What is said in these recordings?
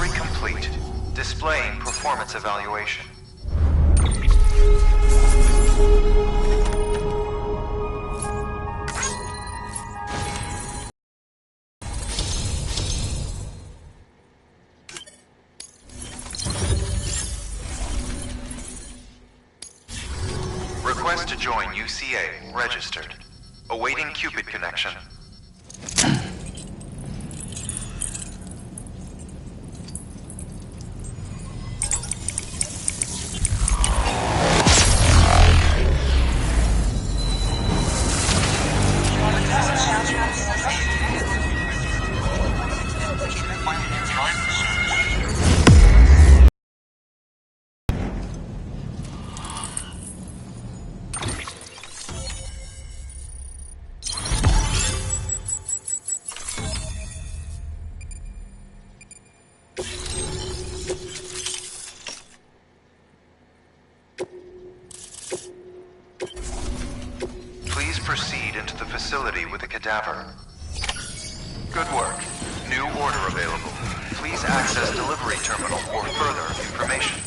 Delivery complete. Displaying performance evaluation. Request to join UCA. Registered. Awaiting Cupid connection. Proceed into the facility with a cadaver. Good work. New order available. Please access delivery terminal for further information.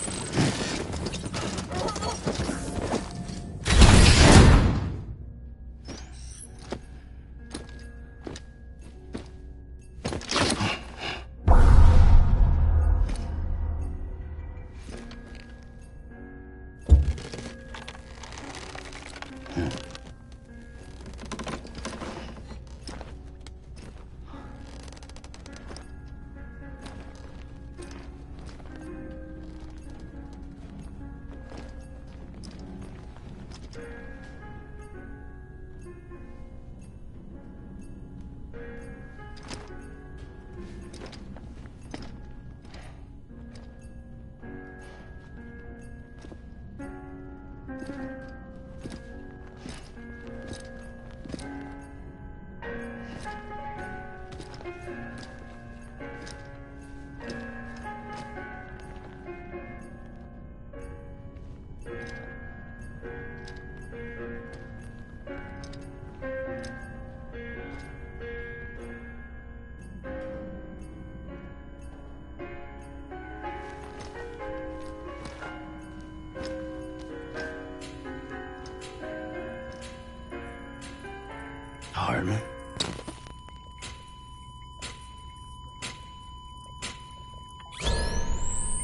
Heartman.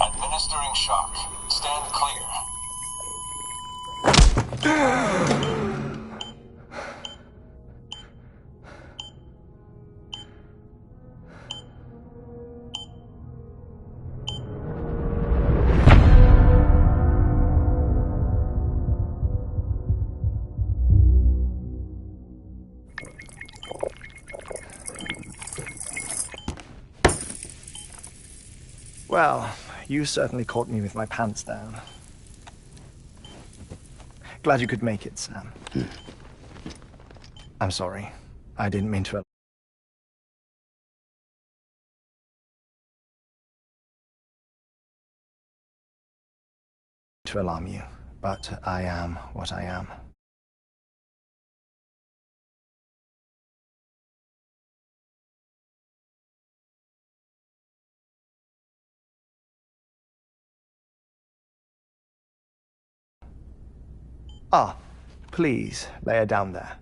Administering shock. Stand clear. Well, you certainly caught me with my pants down. Glad you could make it, Sam. I'm sorry. I didn't mean to alarm you, but I am what I am. Ah, please lay her down there.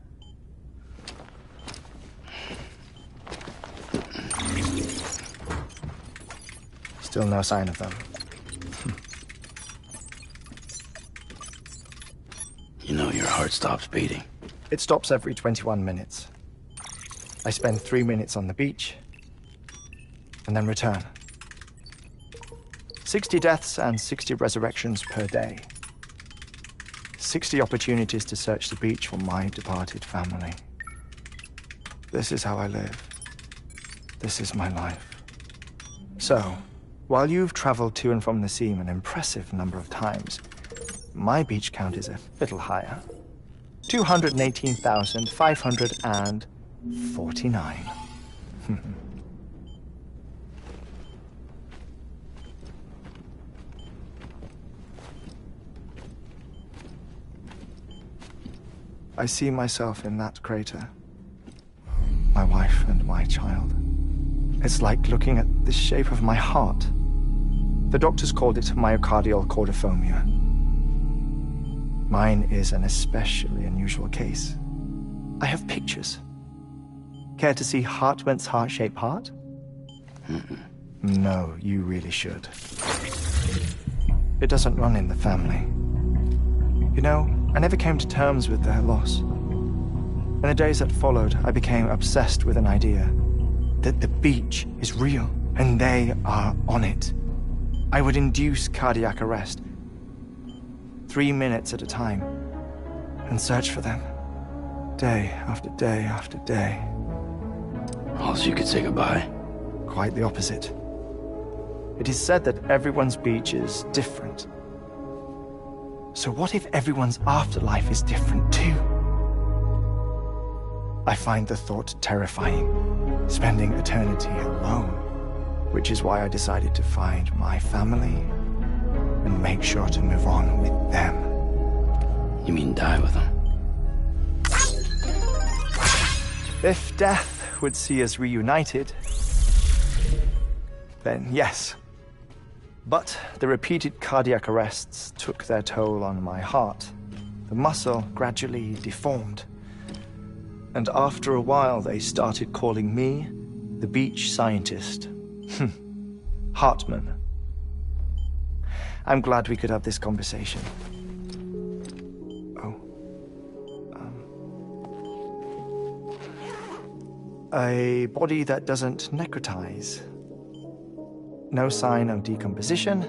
Still no sign of them. You know your heart stops beating. It stops every 21 minutes. I spend 3 minutes on the beach, and then return. 60 deaths and 60 resurrections per day. 60 opportunities to search the beach for my departed family. This is how I live. This is my life. So, while you've traveled to and from the sea an impressive number of times, my beach count is a little higher. 218,549. I see myself in that crater. My wife and my child. It's like looking at the shape of my heart. The doctors called it myocardial cordophobia. Mine is an especially unusual case. I have pictures. Care to see Heartman's heart-shaped heart? No, you really should. It doesn't run in the family. You know, I never came to terms with their loss. In the days that followed, I became obsessed with an idea that the beach is real and they are on it. I would induce cardiac arrest, 3 minutes at a time, and search for them, day after day after day. Also, you could say goodbye. Quite the opposite. It is said that everyone's beach is different. So what if everyone's afterlife is different too? I find the thought terrifying, spending eternity alone, which is why I decided to find my family and make sure to move on with them. You mean die with them? If death would see us reunited, then yes. But the repeated cardiac arrests took their toll on my heart. The muscle gradually deformed. And after a while, they started calling me the beach scientist. Heartman. I'm glad we could have this conversation. A body that doesn't necrotize. No sign of decomposition.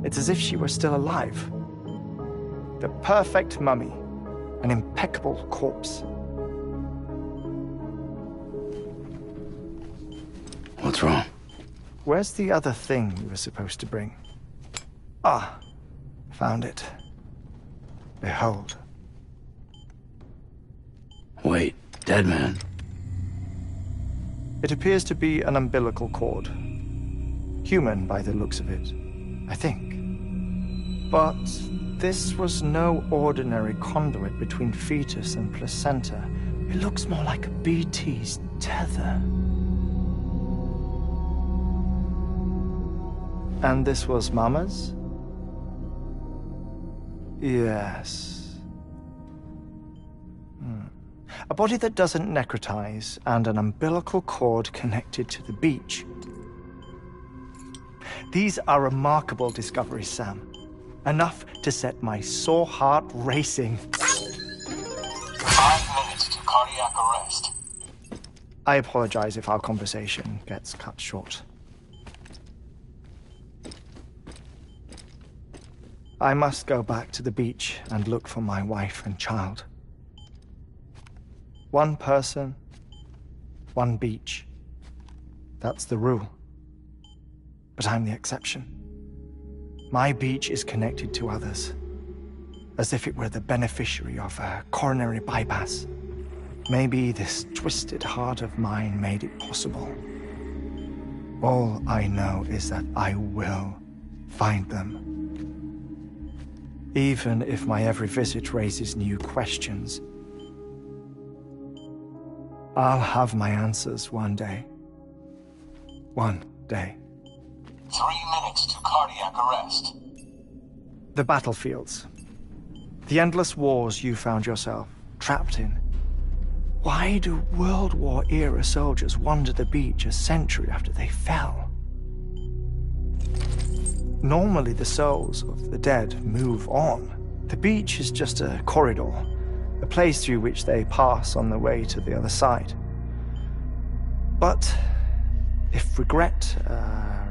It's as if she were still alive. The perfect mummy. An impeccable corpse. What's wrong? Where's the other thing you were supposed to bring? Ah, found it. Behold. Wait, dead man? It appears to be an umbilical cord. Human by the looks of it, I think. But this was no ordinary conduit between fetus and placenta. It looks more like a BT's tether. And this was Mama's? Yes. A body that doesn't necrotize and an umbilical cord connected to the beach. These are remarkable discoveries, Sam. Enough to set my sore heart racing. 5 minutes to cardiac arrest. I apologize if our conversation gets cut short. I must go back to the beach and look for my wife and child. One person, one beach. That's the rule. But I'm the exception. My beach is connected to others, as if it were the beneficiary of a coronary bypass. Maybe this twisted heart of mine made it possible. All I know is that I will find them. Even if my every visit raises new questions, I'll have my answers one day. One day. 3 minutes to cardiac arrest. The battlefields. The endless wars you found yourself trapped in. Why do World War-era soldiers wander the beach a century after they fell? Normally the souls of the dead move on. The beach is just a corridor, a place through which they pass on the way to the other side. But if regret,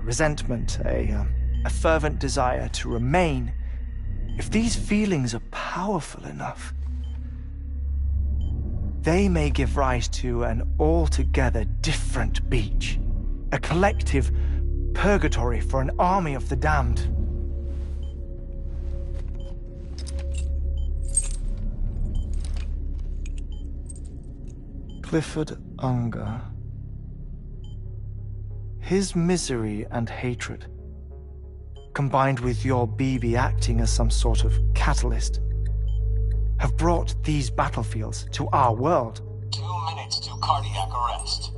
resentment, a fervent desire to remain, if these feelings are powerful enough, they may give rise to an altogether different beach, a collective purgatory for an army of the damned. Clifford Unger. His misery and hatred, combined with your BB acting as some sort of catalyst, have brought these battlefields to our world. 2 minutes to cardiac arrest.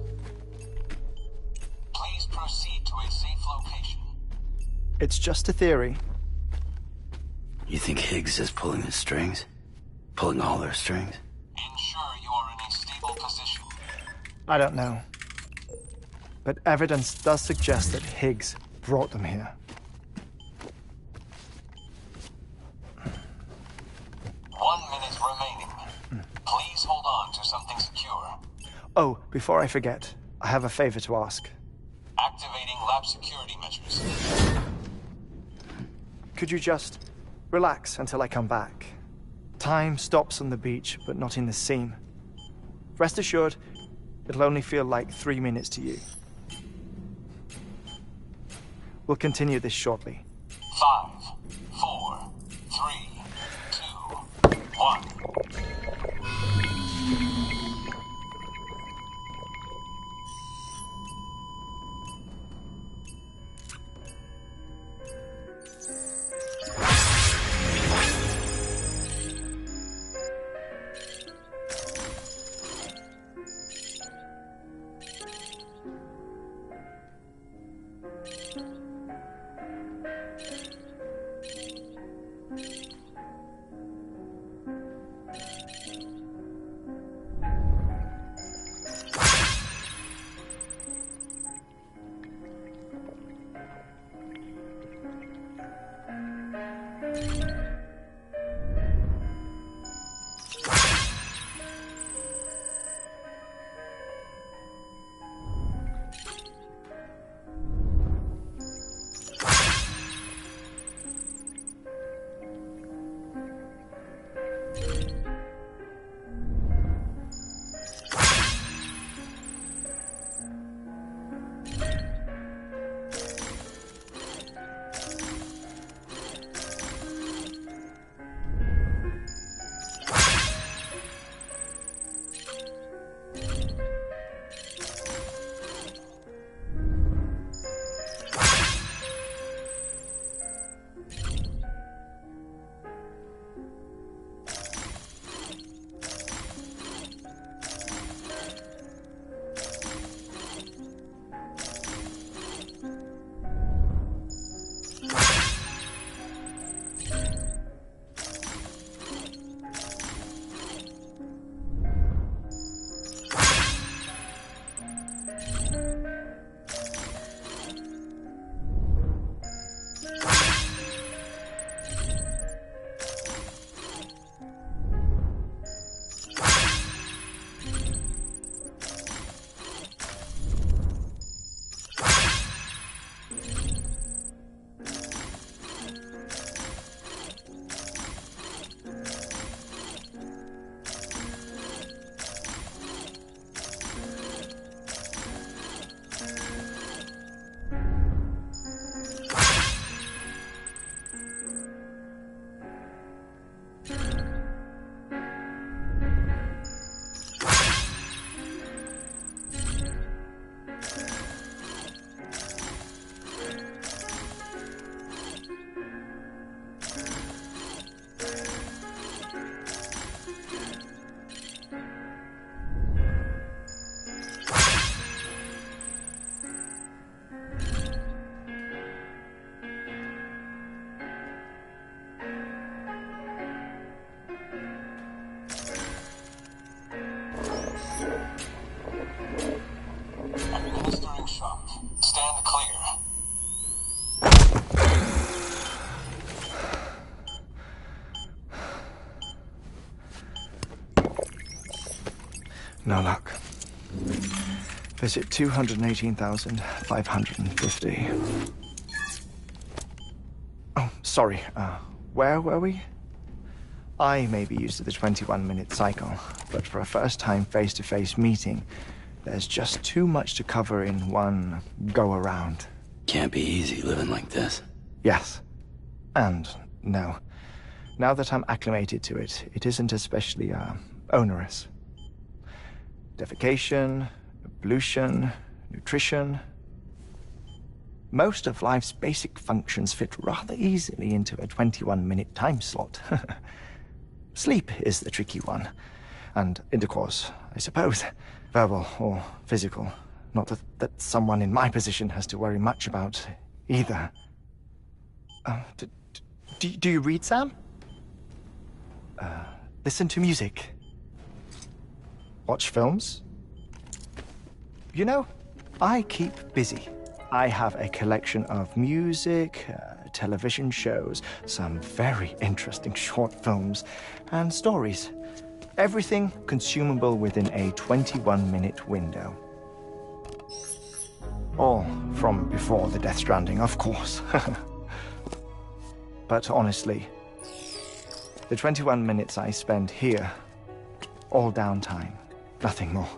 Please proceed to a safe It's just a theory. You think Higgs is pulling his strings? Pulling all their strings? Ensure you are in a stable position. I don't know. But evidence does suggest that Higgs brought them here. 1 minute remaining. Please hold on to something secure. Oh, before I forget, I have a favor to ask. Activating lab security measures. Could you just relax until I come back? Time stops on the beach, but not in the scene. Rest assured, it'll only feel like 3 minutes to you. We'll continue this shortly. 5, 4, 3, 2, 1. Administering shock. Stand clear. No luck. Visit 218,550. Oh, sorry. Where were we? I may be used to the 21-minute cycle, but for a first-time face-to-face meeting, there's just too much to cover in one go-around. Can't be easy living like this. Yes. And no. Now that I'm acclimated to it, it isn't especially, onerous. Defecation, ablution, nutrition. Most of life's basic functions fit rather easily into a 21-minute time slot. Sleep is the tricky one. And intercourse, I suppose. Verbal or physical. Not that someone in my position has to worry much about either. Do you read, Sam? Listen to music. Watch films? You know, I keep busy. I have a collection of music, television shows, some very interesting short films, and stories. Everything consumable within a 21-minute window. All from before the Death Stranding, of course. But honestly, the 21 minutes I spend here, all downtime, nothing more.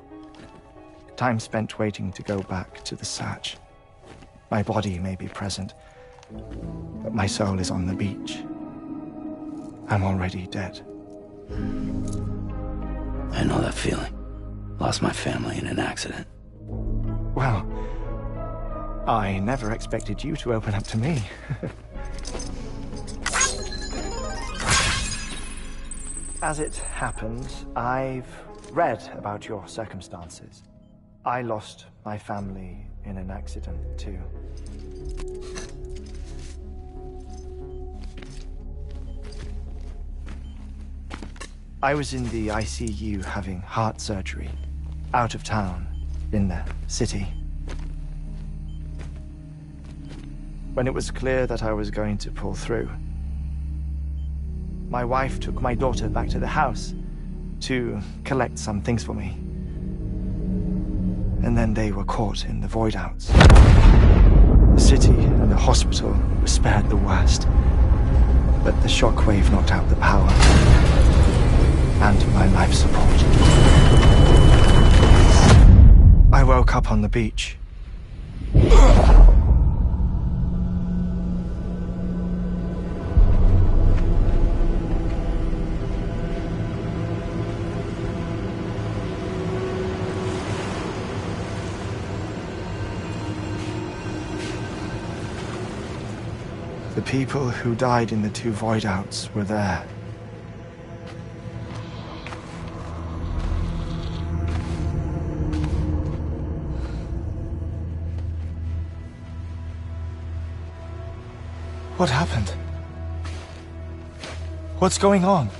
Time spent waiting to go back to the search. My body may be present, but my soul is on the beach. I'm already dead. I know that feeling. Lost my family in an accident. Well, I never expected you to open up to me. As it happens, I've read about your circumstances. I lost my family in an accident, too. I was in the ICU having heart surgery, out of town, in the city. When it was clear that I was going to pull through, my wife took my daughter back to the house to collect some things for me. And then they were caught in the void outs. The city and the hospital were spared the worst, but the shockwave knocked out the power and my life support. I woke up on the beach. The people who died in the two void outs were there. What happened? What's going on?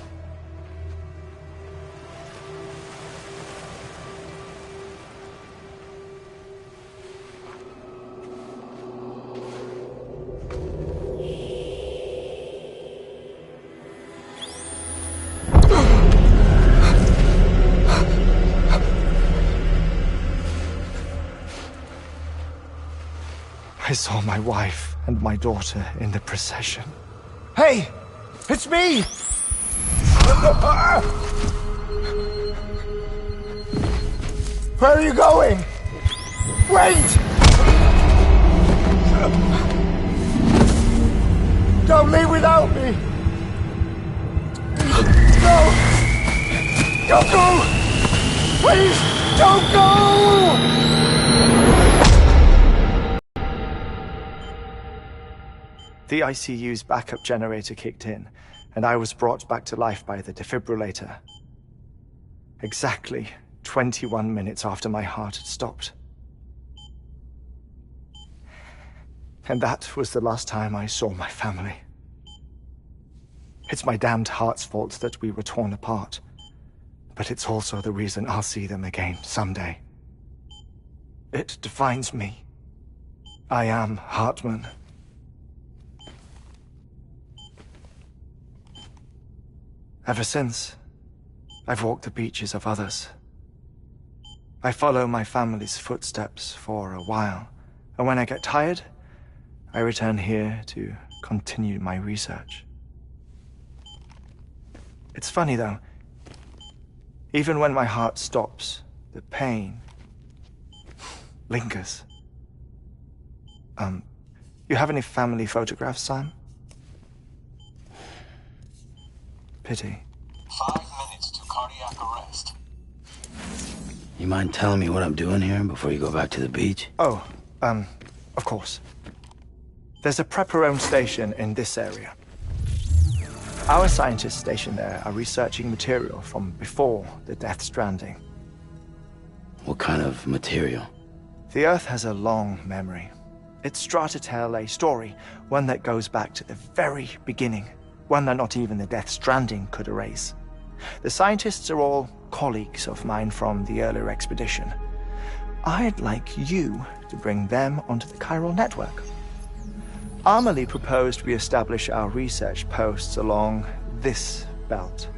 I saw my wife and my daughter in the procession. Hey! It's me! Where are you going? Wait! Don't leave without me! No! Don't go! Please, don't go! The ICU's backup generator kicked in, and I was brought back to life by the defibrillator. Exactly 21 minutes after my heart had stopped. And that was the last time I saw my family. It's my damned heart's fault that we were torn apart, but it's also the reason I'll see them again someday. It defines me. I am Heartman. Ever since, I've walked the beaches of others. I follow my family's footsteps for a while, and when I get tired, I return here to continue my research. It's funny though, even when my heart stops, the pain lingers. You have any family photographs, Sam? Pity. 5 minutes to cardiac arrest. You mind telling me what I'm doing here before you go back to the beach? Oh, of course. There's a prepper-owned station in this area. Our scientists stationed there are researching material from before the Death Stranding. What kind of material? The Earth has a long memory. It's trying to tell a story, one that goes back to the very beginning, one that not even the Death Stranding could erase. The scientists are all colleagues of mine from the earlier expedition. I'd like you to bring them onto the Chiral network. Amelie proposed we establish our research posts along this belt.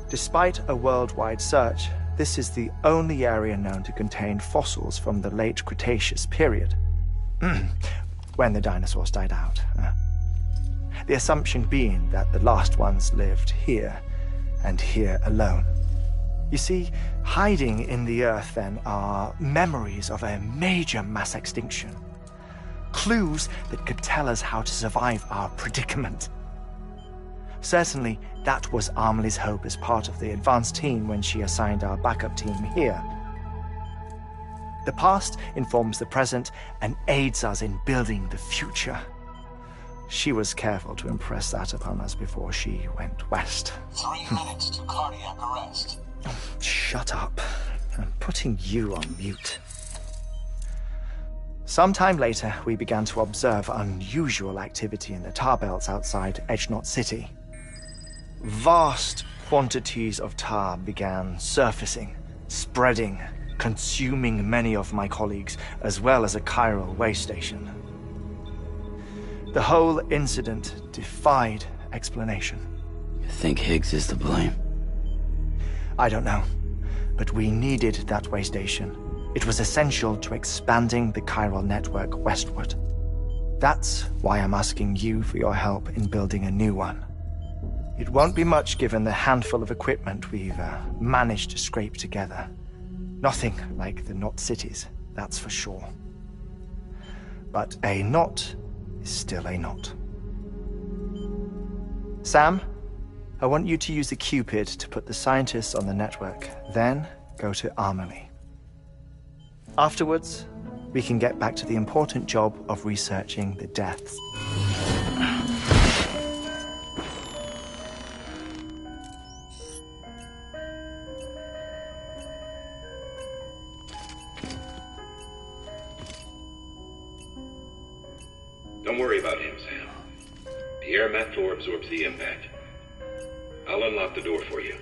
Despite a worldwide search, this is the only area known to contain fossils from the late Cretaceous period, when the dinosaurs died out. The assumption being that the last ones lived here, and here alone. You see, hiding in the earth then are memories of a major mass extinction. Clues that could tell us how to survive our predicament. Certainly, that was Amelie's hope as part of the advanced team when she assigned our backup team here. The past informs the present and aids us in building the future. She was careful to impress that upon us before she went west. 3 minutes to cardiac arrest. Shut up. I'm putting you on mute. Sometime later, we began to observe unusual activity in the tar belts outside Edgenot City. Vast quantities of tar began surfacing, spreading, consuming many of my colleagues, as well as a chiral way station. The whole incident defied explanation. You think Higgs is to blame? I don't know, but we needed that way station. It was essential to expanding the chiral network westward. That's why I'm asking you for your help in building a new one. It won't be much given the handful of equipment we've managed to scrape together. Nothing like the knot cities, that's for sure. But a knot is still a knot. Sam, I want you to use the Cupid to put the scientists on the network, then go to Amelie. Afterwards, we can get back to the important job of researching the deaths. Don't worry about him, Sam. The air mat floor absorbs the impact. I'll unlock the door for you.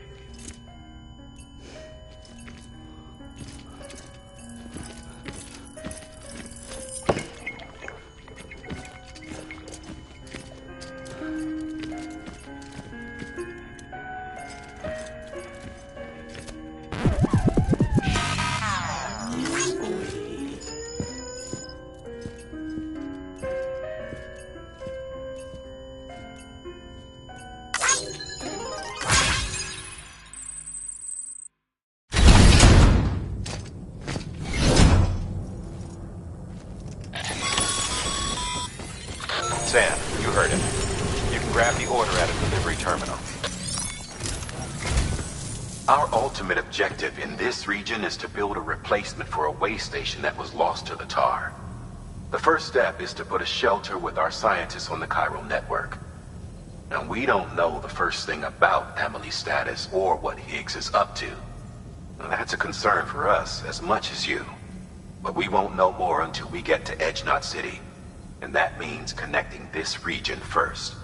Sam, you heard him. You can grab the order at a delivery terminal. Our ultimate objective in this region is to build a replacement for a way station that was lost to the tar. The first step is to put a shelter with our scientists on the chiral network. Now, we don't know the first thing about Amelie's status or what Higgs is up to. Now, that's a concern for us as much as you. But we won't know more until we get to Edgenot City. And that means connecting this region first.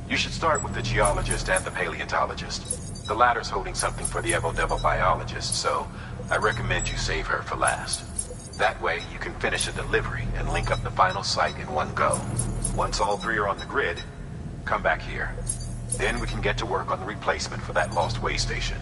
You should start with the Geologist and the Paleontologist. The latter's holding something for the Evo-devo Biologist, so I recommend you save her for last. That way, you can finish a delivery and link up the final site in one go. Once all three are on the grid, come back here. Then we can get to work on the replacement for that lost way station.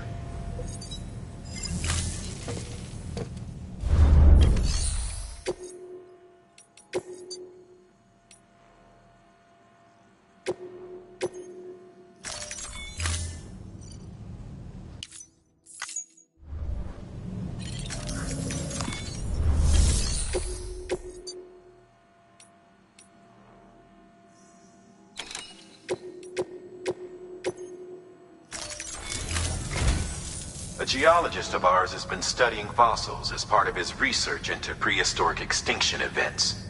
A geologist of ours has been studying fossils as part of his research into prehistoric extinction events.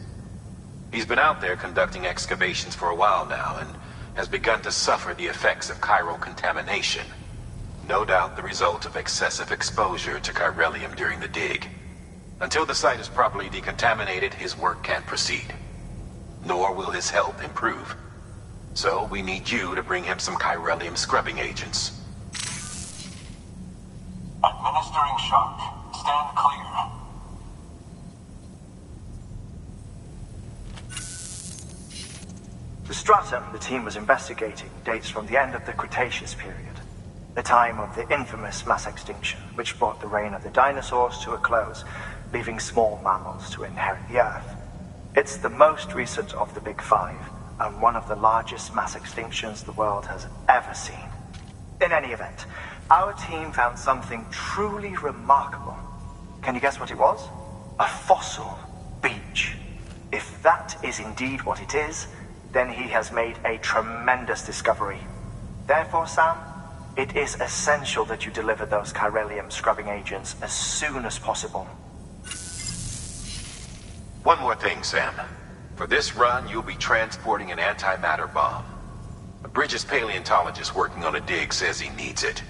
He's been out there conducting excavations for a while now and has begun to suffer the effects of chiral contamination. No doubt the result of excessive exposure to chiralium during the dig. Until the site is properly decontaminated, his work can't proceed. Nor will his health improve. So we need you to bring him some chiralium scrubbing agents. Administering shock. Stand clear. The stratum the team was investigating dates from the end of the Cretaceous period, the time of the infamous mass extinction, which brought the reign of the dinosaurs to a close, leaving small mammals to inherit the Earth. It's the most recent of the Big Five, and one of the largest mass extinctions the world has ever seen. In any event, our team found something truly remarkable. Can you guess what it was? A fossil beach. If that is indeed what it is, then he has made a tremendous discovery. Therefore, Sam, it is essential that you deliver those chiralium scrubbing agents as soon as possible. One more thing, Sam. For this run, you'll be transporting an antimatter bomb. A British paleontologist working on a dig says he needs it.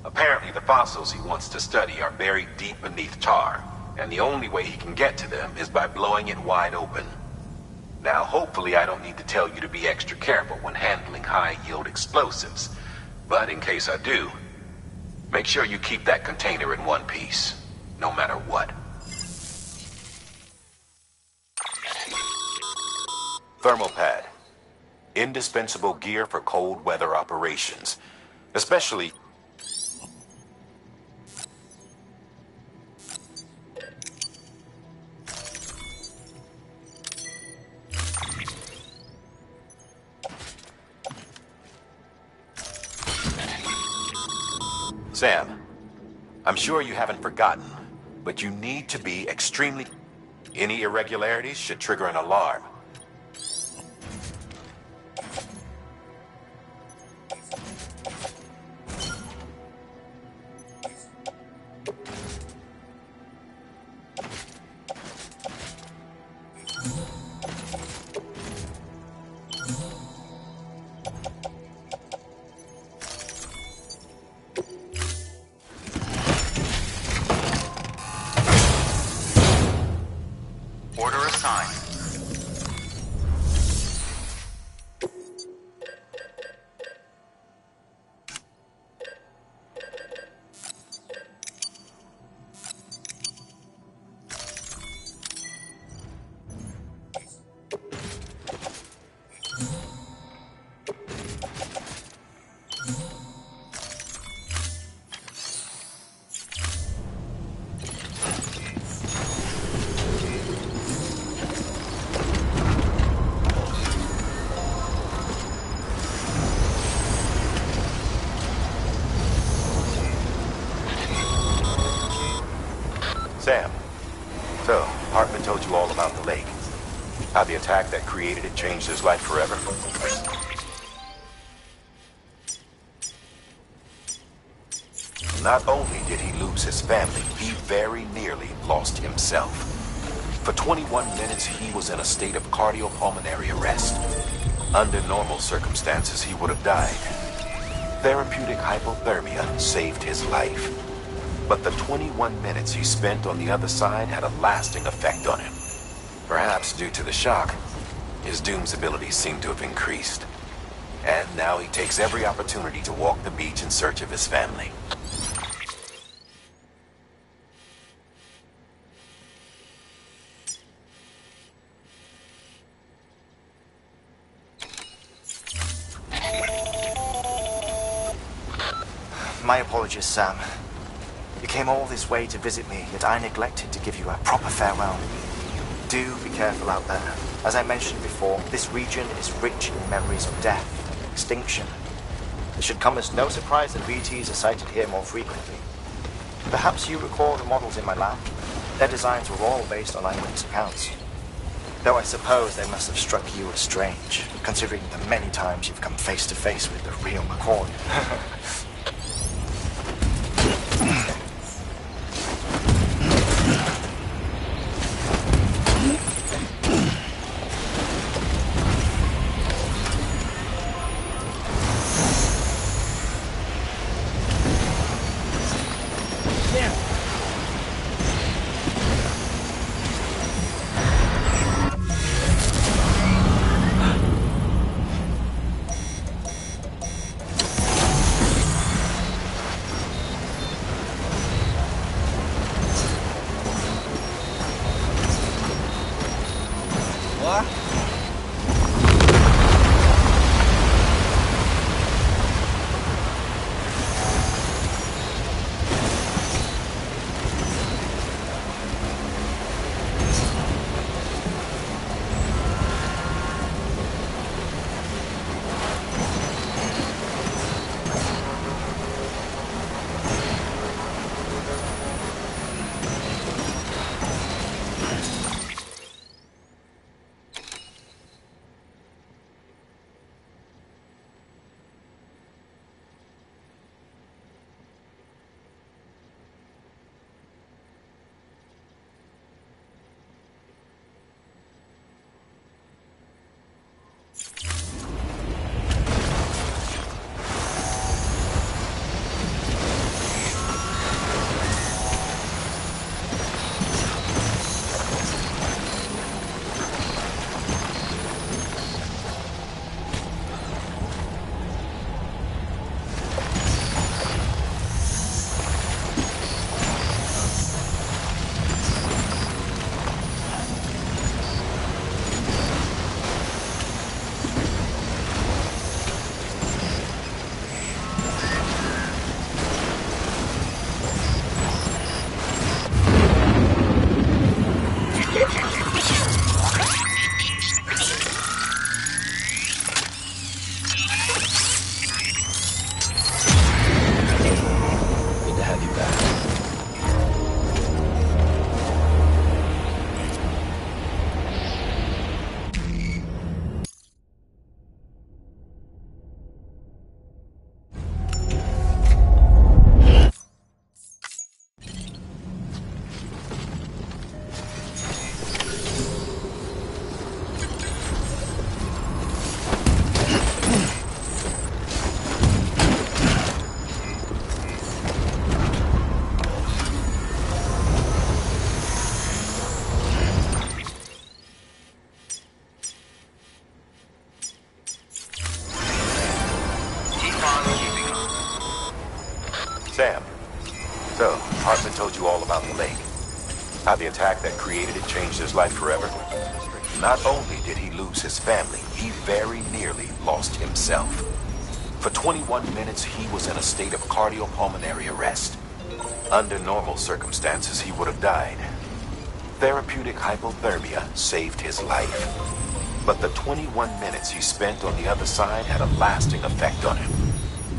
Apparently, the fossils he wants to study are buried deep beneath tar, and the only way he can get to them is by blowing it wide open. Now, hopefully I don't need to tell you to be extra careful when handling high-yield explosives, but in case I do, make sure you keep that container in one piece, no matter what. Thermal pad. Indispensable gear for cold weather operations, especially... Sam, I'm sure you haven't forgotten, but you need to be extremely... Any irregularities should trigger an alarm. Order assigned. Sam, so, Heartman told you all about the lake. How the attack that created it changed his life forever? Not only did he lose his family, he very nearly lost himself. For 21 minutes, he was in a state of cardiopulmonary arrest. Under normal circumstances, he would have died. Therapeutic hypothermia saved his life. But the 21 minutes he spent on the other side had a lasting effect on him. Perhaps due to the shock, his Doom's abilities seem to have increased. And now he takes every opportunity to walk the beach in search of his family. My apologies, Sam. You came all this way to visit me, yet I neglected to give you a proper farewell. Do be careful out there. As I mentioned before, this region is rich in memories of death and extinction. It should come as no surprise that BTs are sighted here more frequently. Perhaps you recall the models in my lab? Their designs were all based on eyewitness accounts. Though I suppose they must have struck you as strange, considering the many times you've come face to face with the real McCoy. วะ Good to have you back. Sam, so Heartman told you all about the lake. How the attack that created it changed his life forever? Not only did he lose his family, he very nearly lost himself. For 21 minutes, he was in a state of cardiopulmonary arrest. Under normal circumstances, he would have died. Therapeutic hypothermia saved his life. But the 21 minutes he spent on the other side had a lasting effect on him.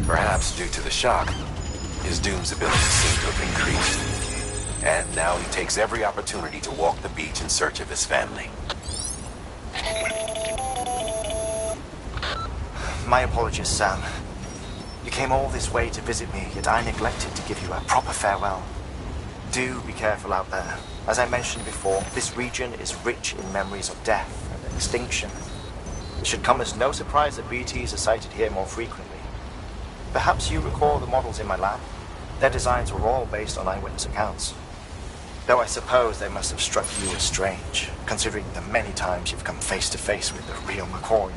Perhaps due to the shock, his Doom's abilities seem to have increased. And now he takes every opportunity to walk the beach in search of his family. My apologies, Sam. You came all this way to visit me, yet I neglected to give you a proper farewell. Do be careful out there. As I mentioned before, this region is rich in memories of death and extinction. It should come as no surprise that BTs are sighted here more frequently. Perhaps you recall the models in my lab? Their designs were all based on eyewitness accounts. Though I suppose they must have struck you as strange, considering the many times you've come face to face with the real Macorian.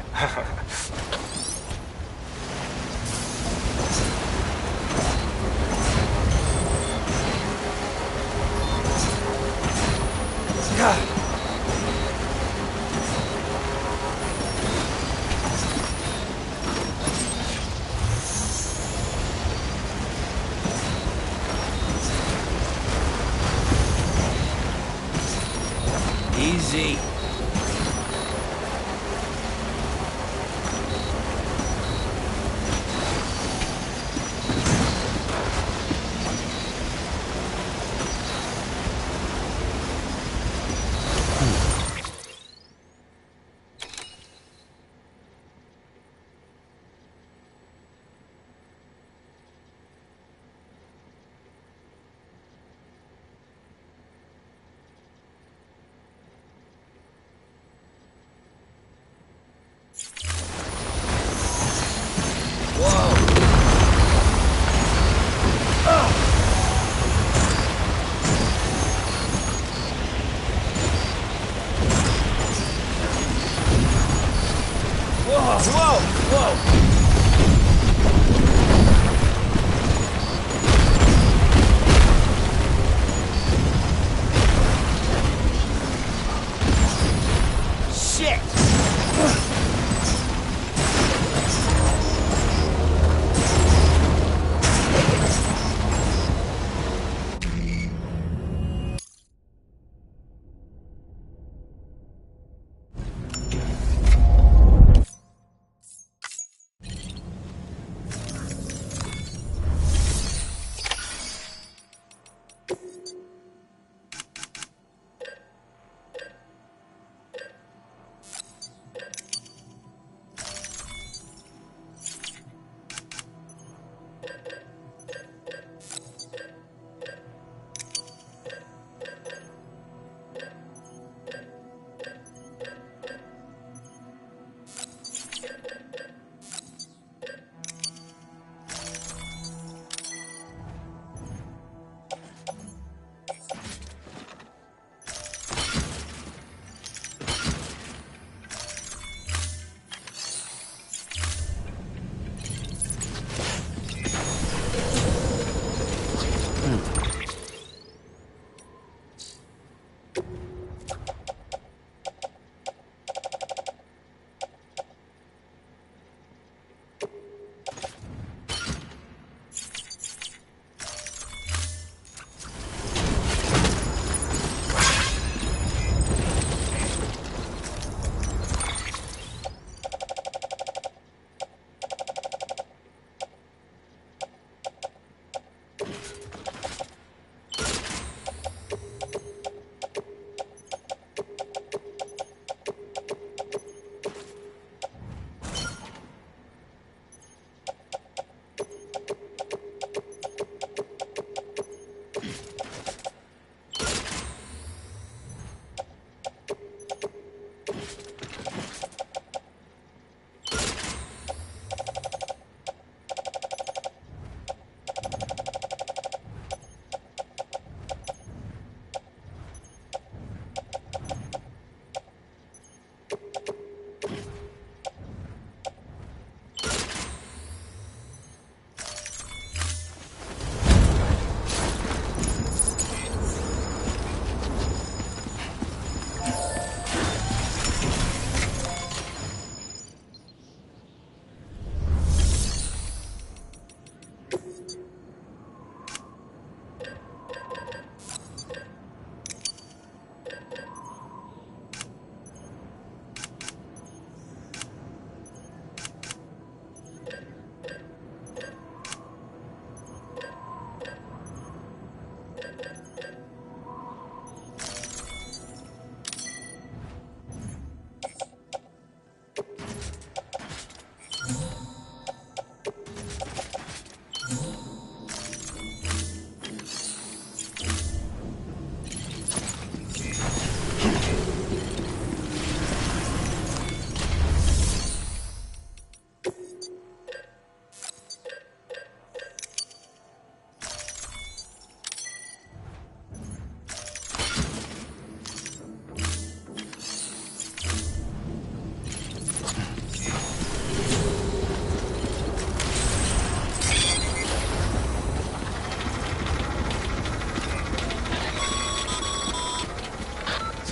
Easy.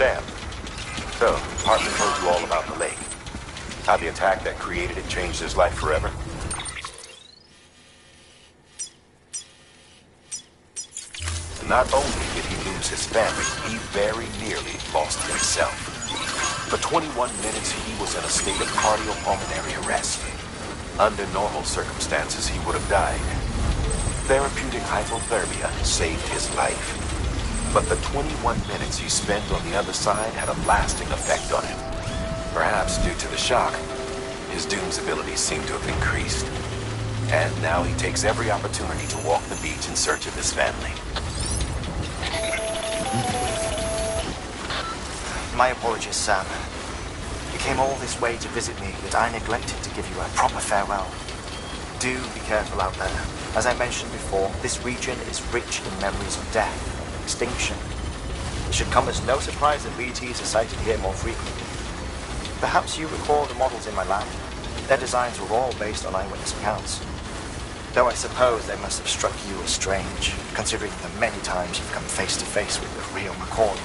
Sam, so Heartman told you all about the lake. How the attack that created it changed his life forever? Not only did he lose his family, he very nearly lost himself. For 21 minutes, he was in a state of cardiopulmonary arrest. Under normal circumstances, he would have died. Therapeutic hypothermia saved his life. But the 21 minutes he spent on the other side had a lasting effect on him. Perhaps due to the shock, his Doom's abilities seem to have increased. And now he takes every opportunity to walk the beach in search of his family. My apologies, Sam. You came all this way to visit me, yet I neglected to give you a proper farewell. Do be careful out there. As I mentioned before, this region is rich in memories of death and extinction. It should come as no surprise that BTs are sighted here more frequently. Perhaps you recall the models in my lab. Their designs were all based on eyewitness accounts. Though I suppose they must have struck you as strange, considering the many times you've come face to face with the real McCall.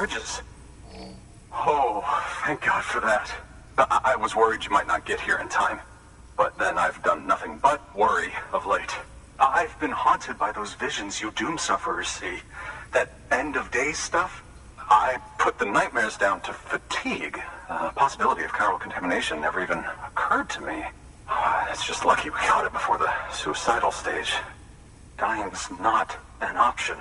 bridges. Oh, thank God for that. I was worried you might not get here in time. But then I've done nothing but worry of late. I've been haunted by those visions you doom sufferers see. That end of days stuff. I put the nightmares down to fatigue. The possibility of chiral contamination never even occurred to me. It's just lucky we got it before the suicidal stage. Dying's not an option.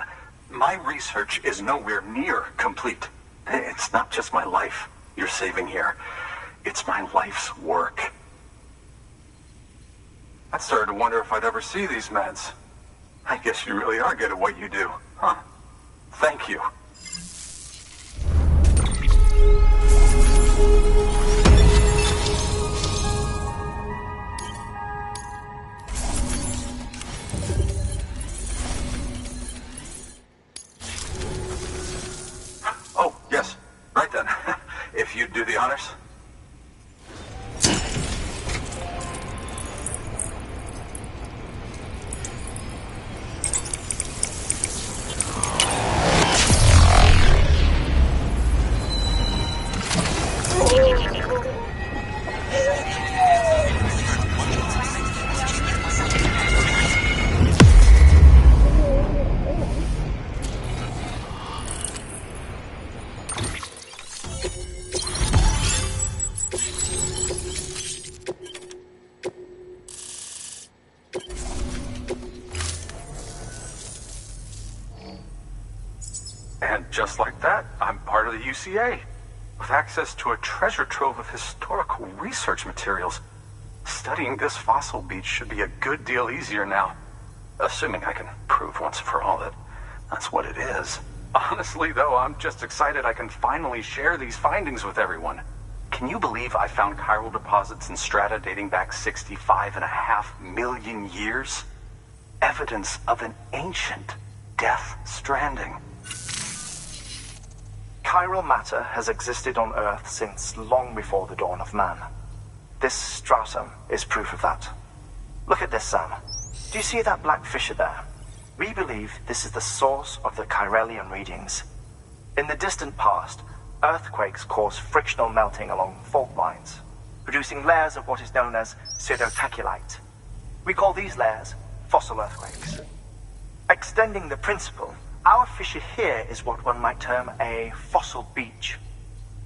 My research is nowhere near complete. It's not just my life you're saving here. It's my life's work. I started to wonder if I'd ever see these meds. I guess you really are good at what you do, huh? Thank you. Oh, yes. Right then. If you'd do the honors. And just like that, I'm part of the UCA, with access to a treasure trove of historical research materials. Studying this fossil beach should be a good deal easier now, assuming I can prove once for all that that's what it is. Honestly, though, I'm just excited I can finally share these findings with everyone. Can you believe I found chiral deposits in strata dating back 65.5 million years? Evidence of an ancient death stranding. Chiral matter has existed on Earth since long before the dawn of man. This stratum is proof of that. Look at this, Sam. Do you see that black fissure there? We believe this is the source of the chiralium readings. In the distant past, earthquakes caused frictional melting along fault lines, producing layers of what is known as pseudotaculite. We call these layers fossil earthquakes. Extending the principle, our fissure here is what one might term a fossil beach.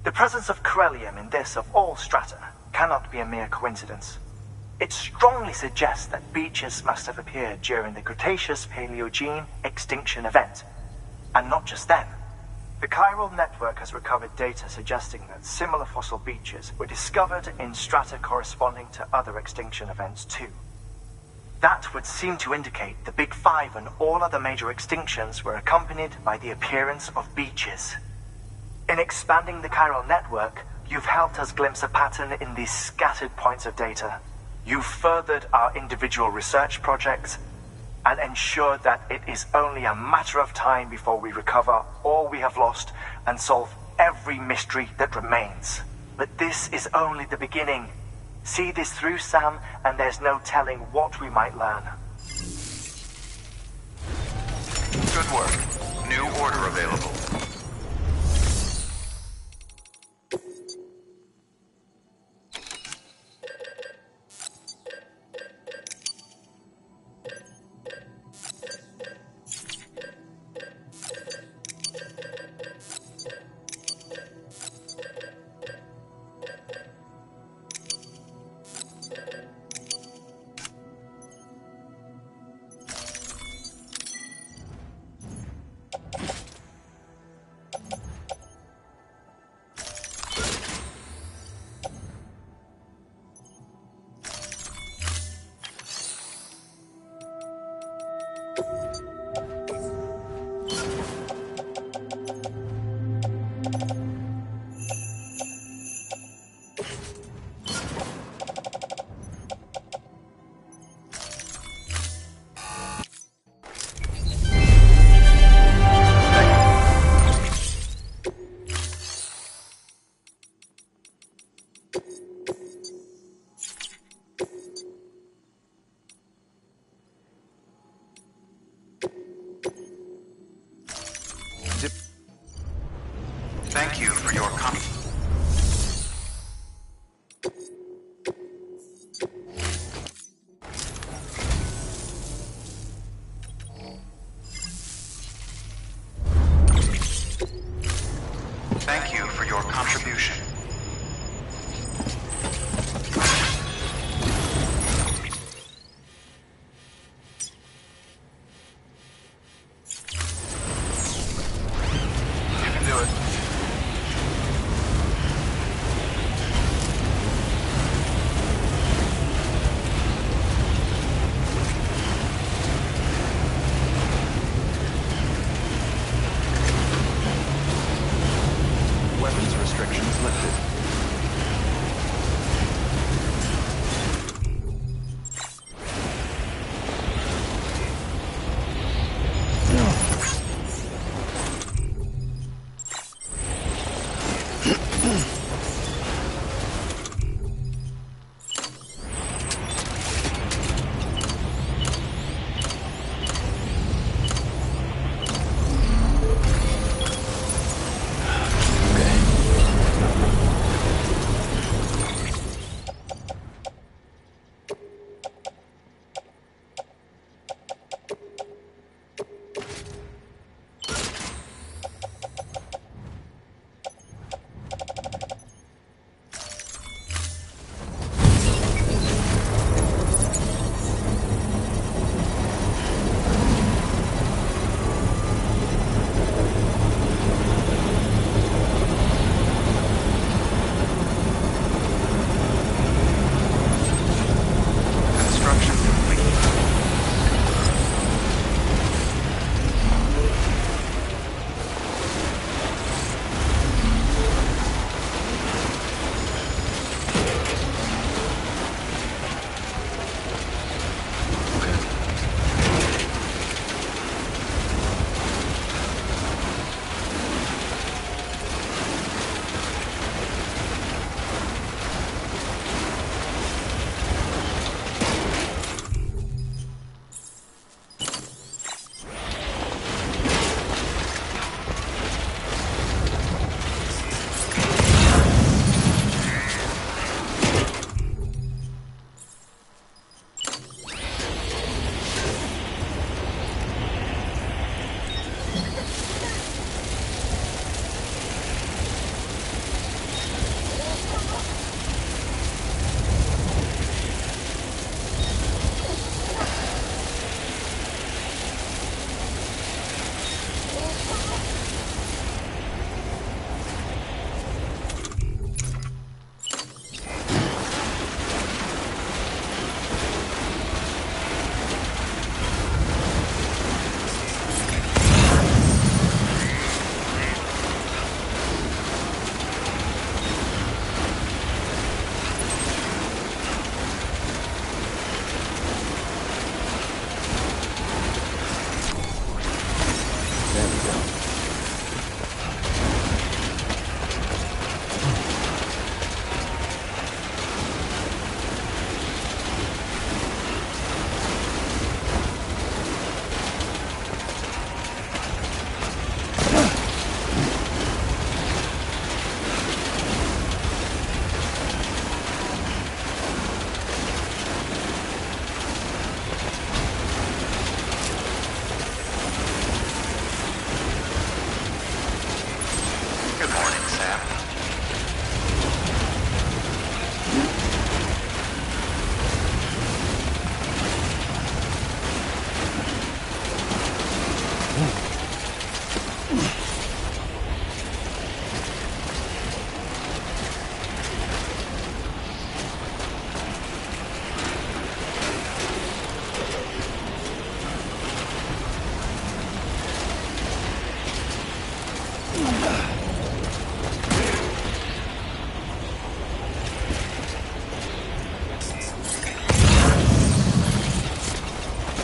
The presence of chiralium in this of all strata cannot be a mere coincidence. It strongly suggests that beaches must have appeared during the Cretaceous-Paleogene extinction event. And not just then. The chiral network has recovered data suggesting that similar fossil beaches were discovered in strata corresponding to other extinction events too. That would seem to indicate the Big Five and all other major extinctions were accompanied by the appearance of beaches. In expanding the chiral network, you've helped us glimpse a pattern in these scattered points of data. You've furthered our individual research projects and ensured that it is only a matter of time before we recover all we have lost and solve every mystery that remains. But this is only the beginning. See this through, Sam, and there's no telling what we might learn. Good work. New order available.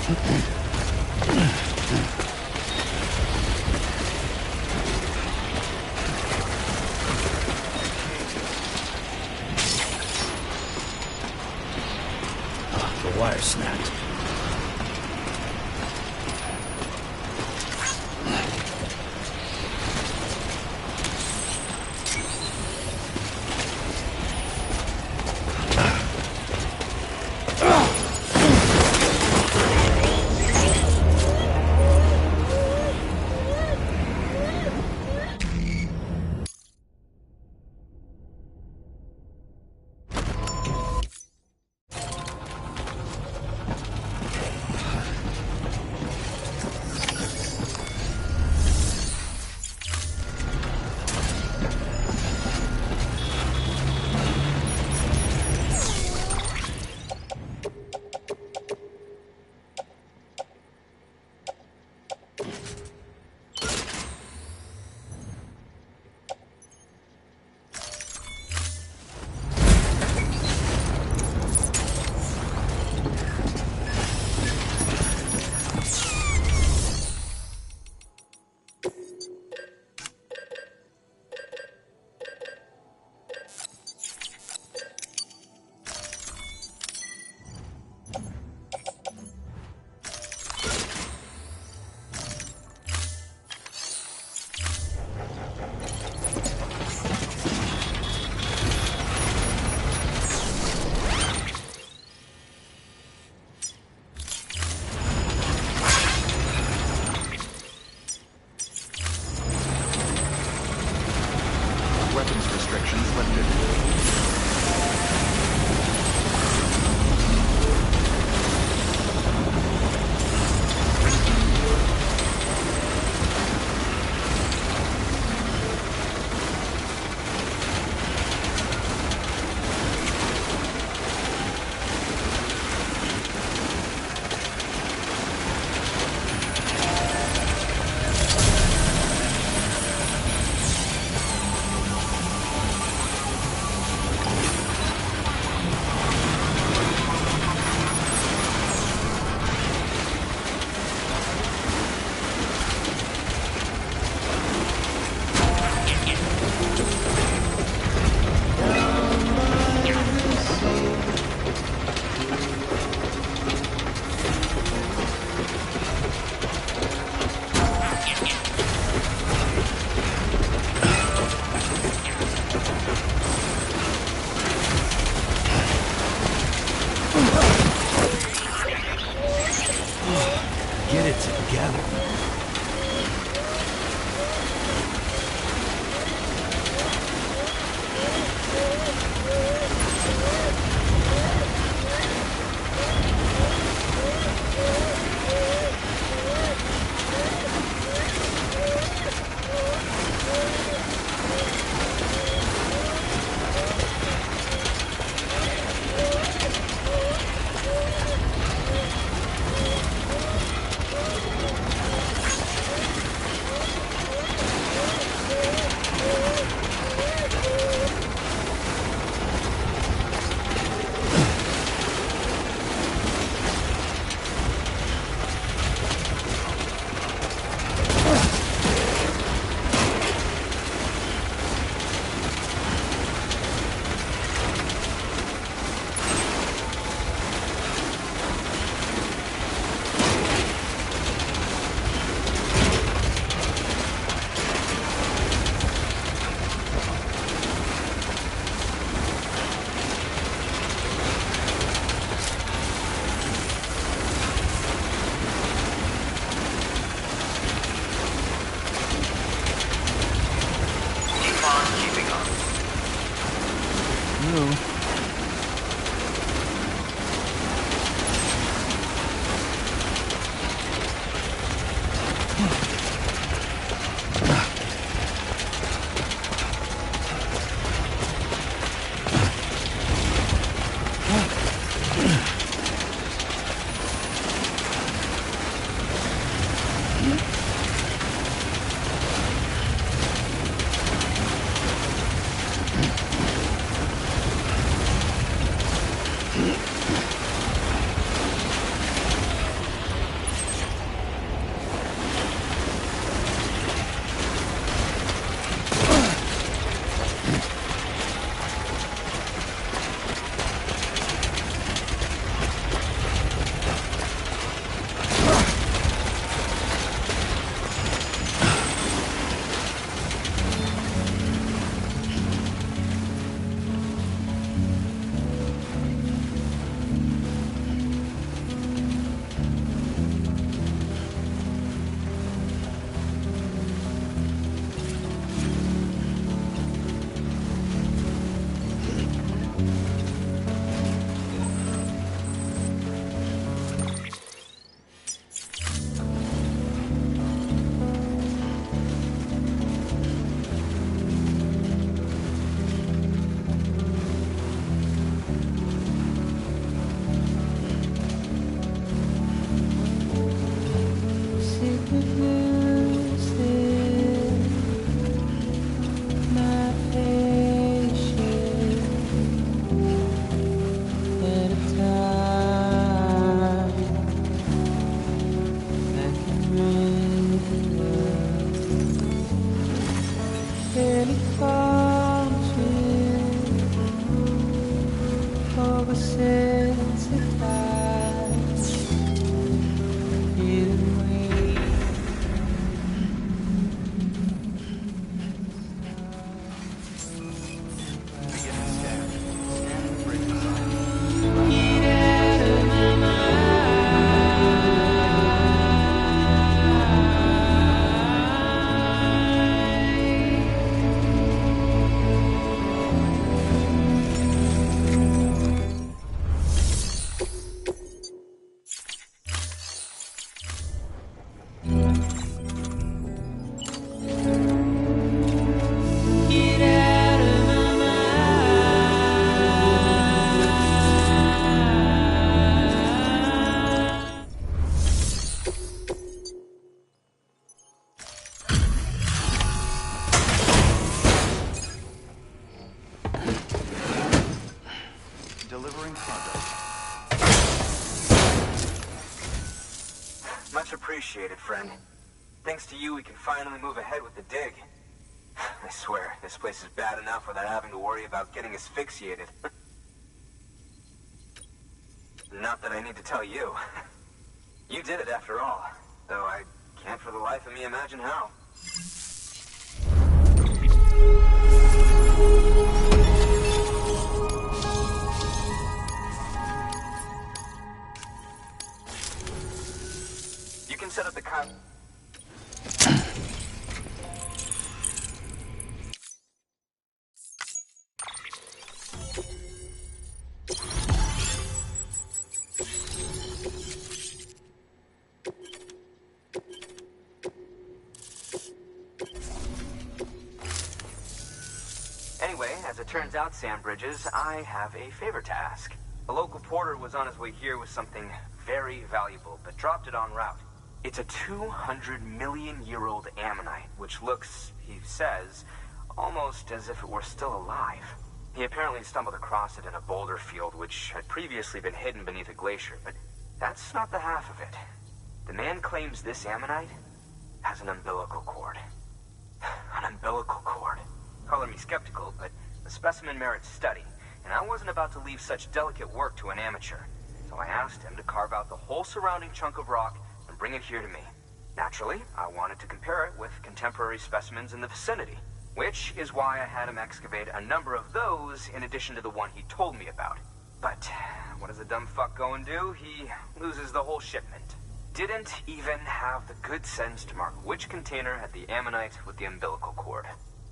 The wire snapped. appreciate it, friend. Thanks to you, we can finally move ahead with the dig. I swear, this place is bad enough without having to worry about getting asphyxiated. Not that I need to tell you. You did it after all, though I can't for the life of me imagine how. You can set up the car. Turns out, Sam Bridges, I have a favor to ask. A local porter was on his way here with something very valuable, but dropped it en route. It's a 200-million-year-old Ammonite, which looks, he says, almost as if it were still alive. He apparently stumbled across it in a boulder field, which had previously been hidden beneath a glacier, but that's not the half of it. The man claims this Ammonite has an umbilical cord. An umbilical cord. Color me skeptical, but the specimen merits study, and I wasn't about to leave such delicate work to an amateur. So I asked him to carve out the whole surrounding chunk of rock and bring it here to me. Naturally, I wanted to compare it with contemporary specimens in the vicinity, which is why I had him excavate a number of those in addition to the one he told me about. But what does a dumb fuck go and do? He loses the whole shipment. Didn't even have the good sense to mark which container had the Ammonite with the umbilical cord.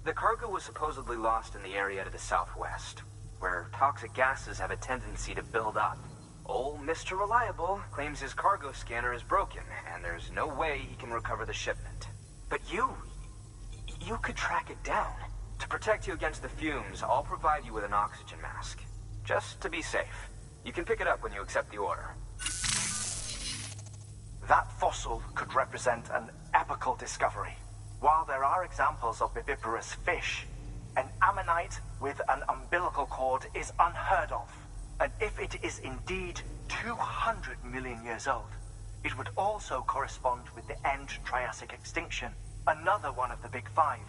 The cargo was supposedly lost in the area to the southwest, where toxic gases have a tendency to build up. Old Mr. Reliable claims his cargo scanner is broken, and there's no way he can recover the shipment. But you could track it down. To protect you against the fumes, I'll provide you with an oxygen mask. Just to be safe. You can pick it up when you accept the order. That fossil could represent an epochal discovery. While there are examples of viviparous fish, an ammonite with an umbilical cord is unheard of. And if it is indeed 200 million years old, it would also correspond with the end Triassic extinction, another one of the big five.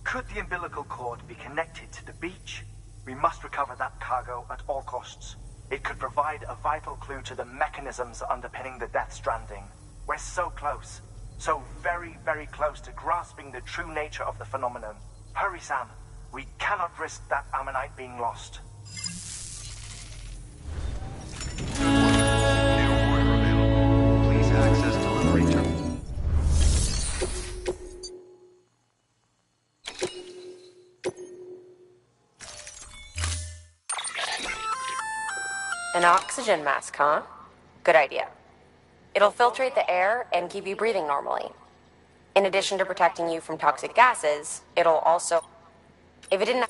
Could the umbilical cord be connected to the beach? We must recover that cargo at all costs. It could provide a vital clue to the mechanisms underpinning the Death Stranding. We're so close. So very, very close to grasping the true nature of the phenomenon. Hurry, Sam. We cannot risk that Ammonite being lost. New order available. Please access delivery terminal. An oxygen mask, huh? Good idea. It'll filtrate the air and keep you breathing normally. In addition to protecting you from toxic gases, it'll also... If it didn't...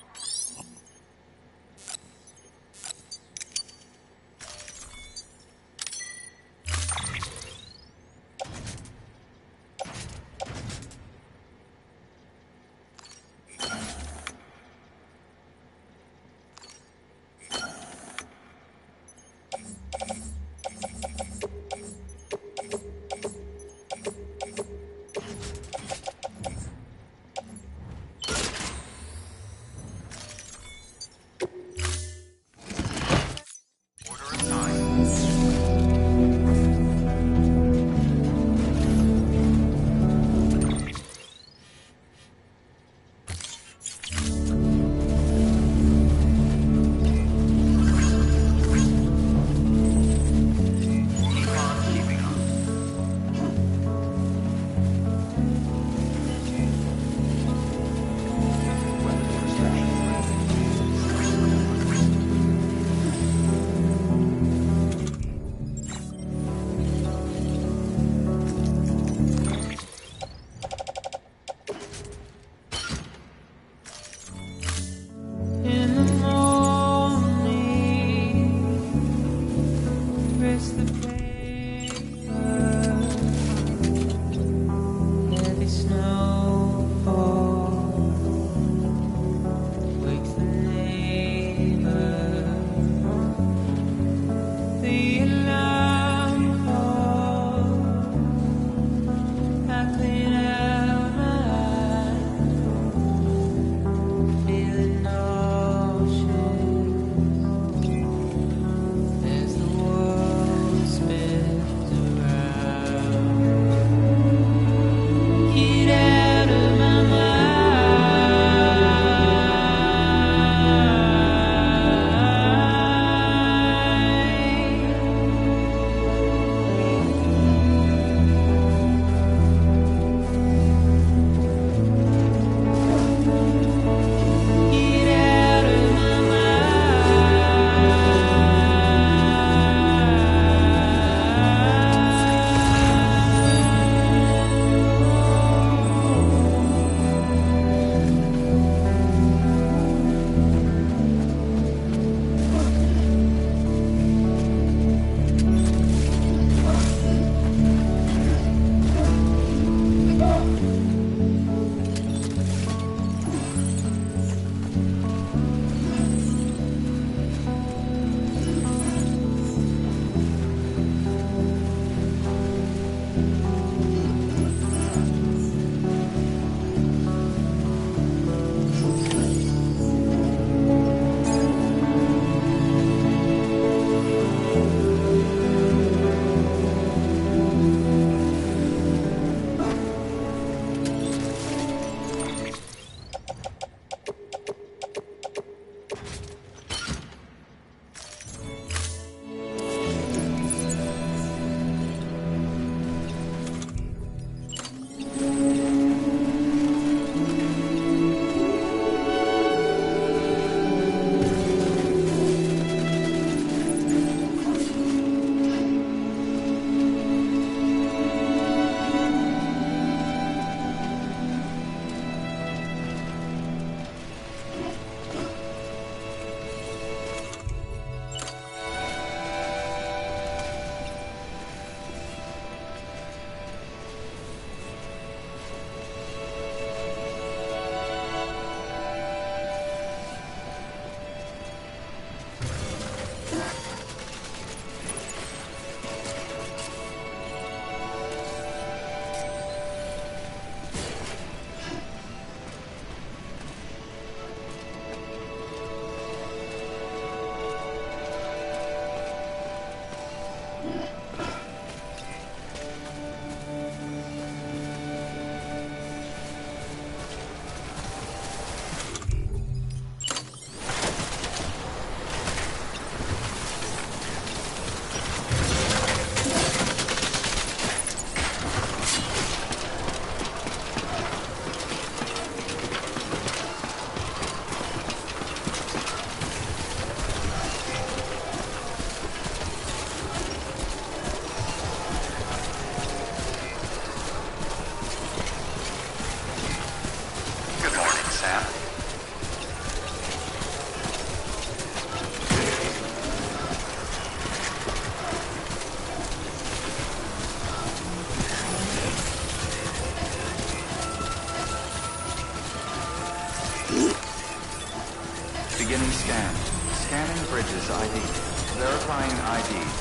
indeed.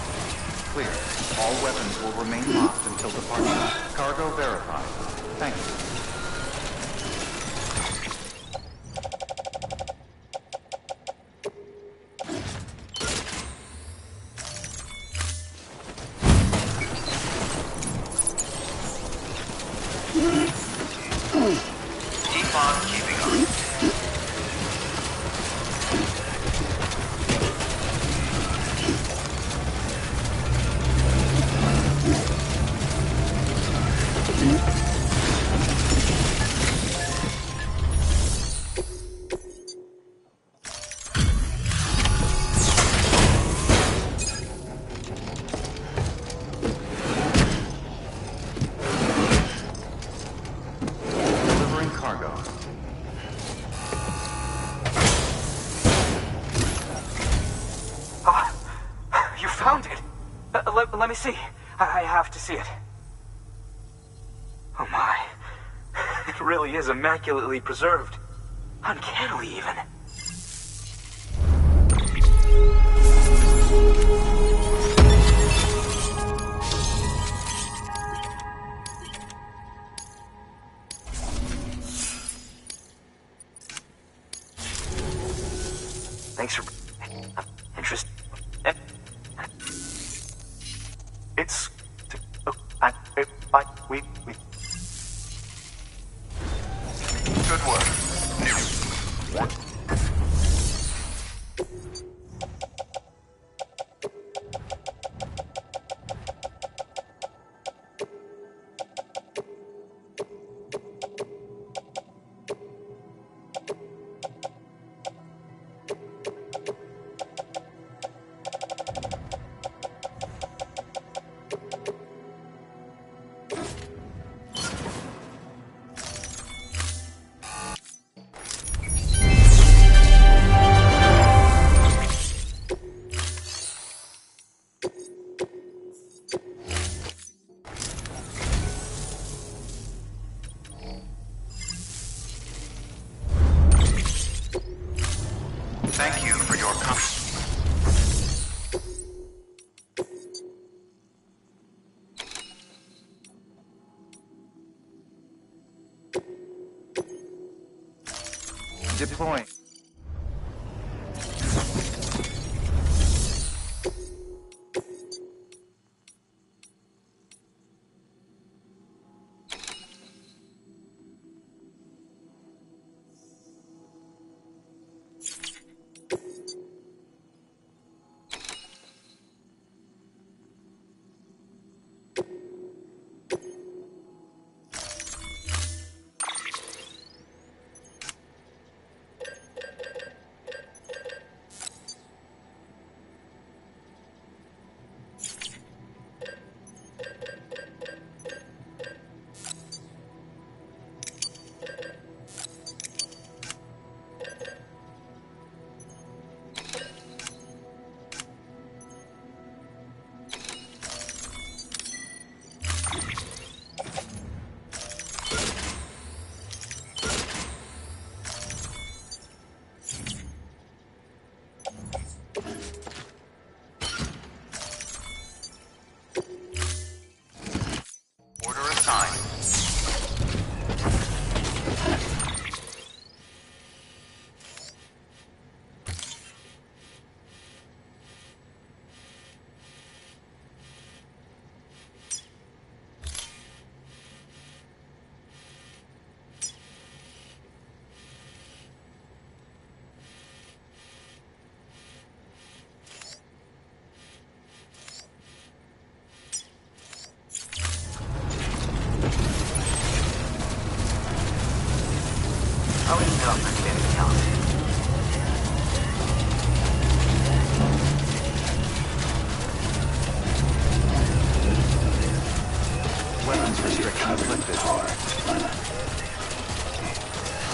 Clear. All weapons will remain locked until departure. Cargo verified. Thank you. Let me see. I have to see it. Oh my. It really is immaculately preserved. Uncannily, even. Thanks for... interest... It's... we... Good work. Thank you for your deploying. How enough can count? Weapons restrictions lifted.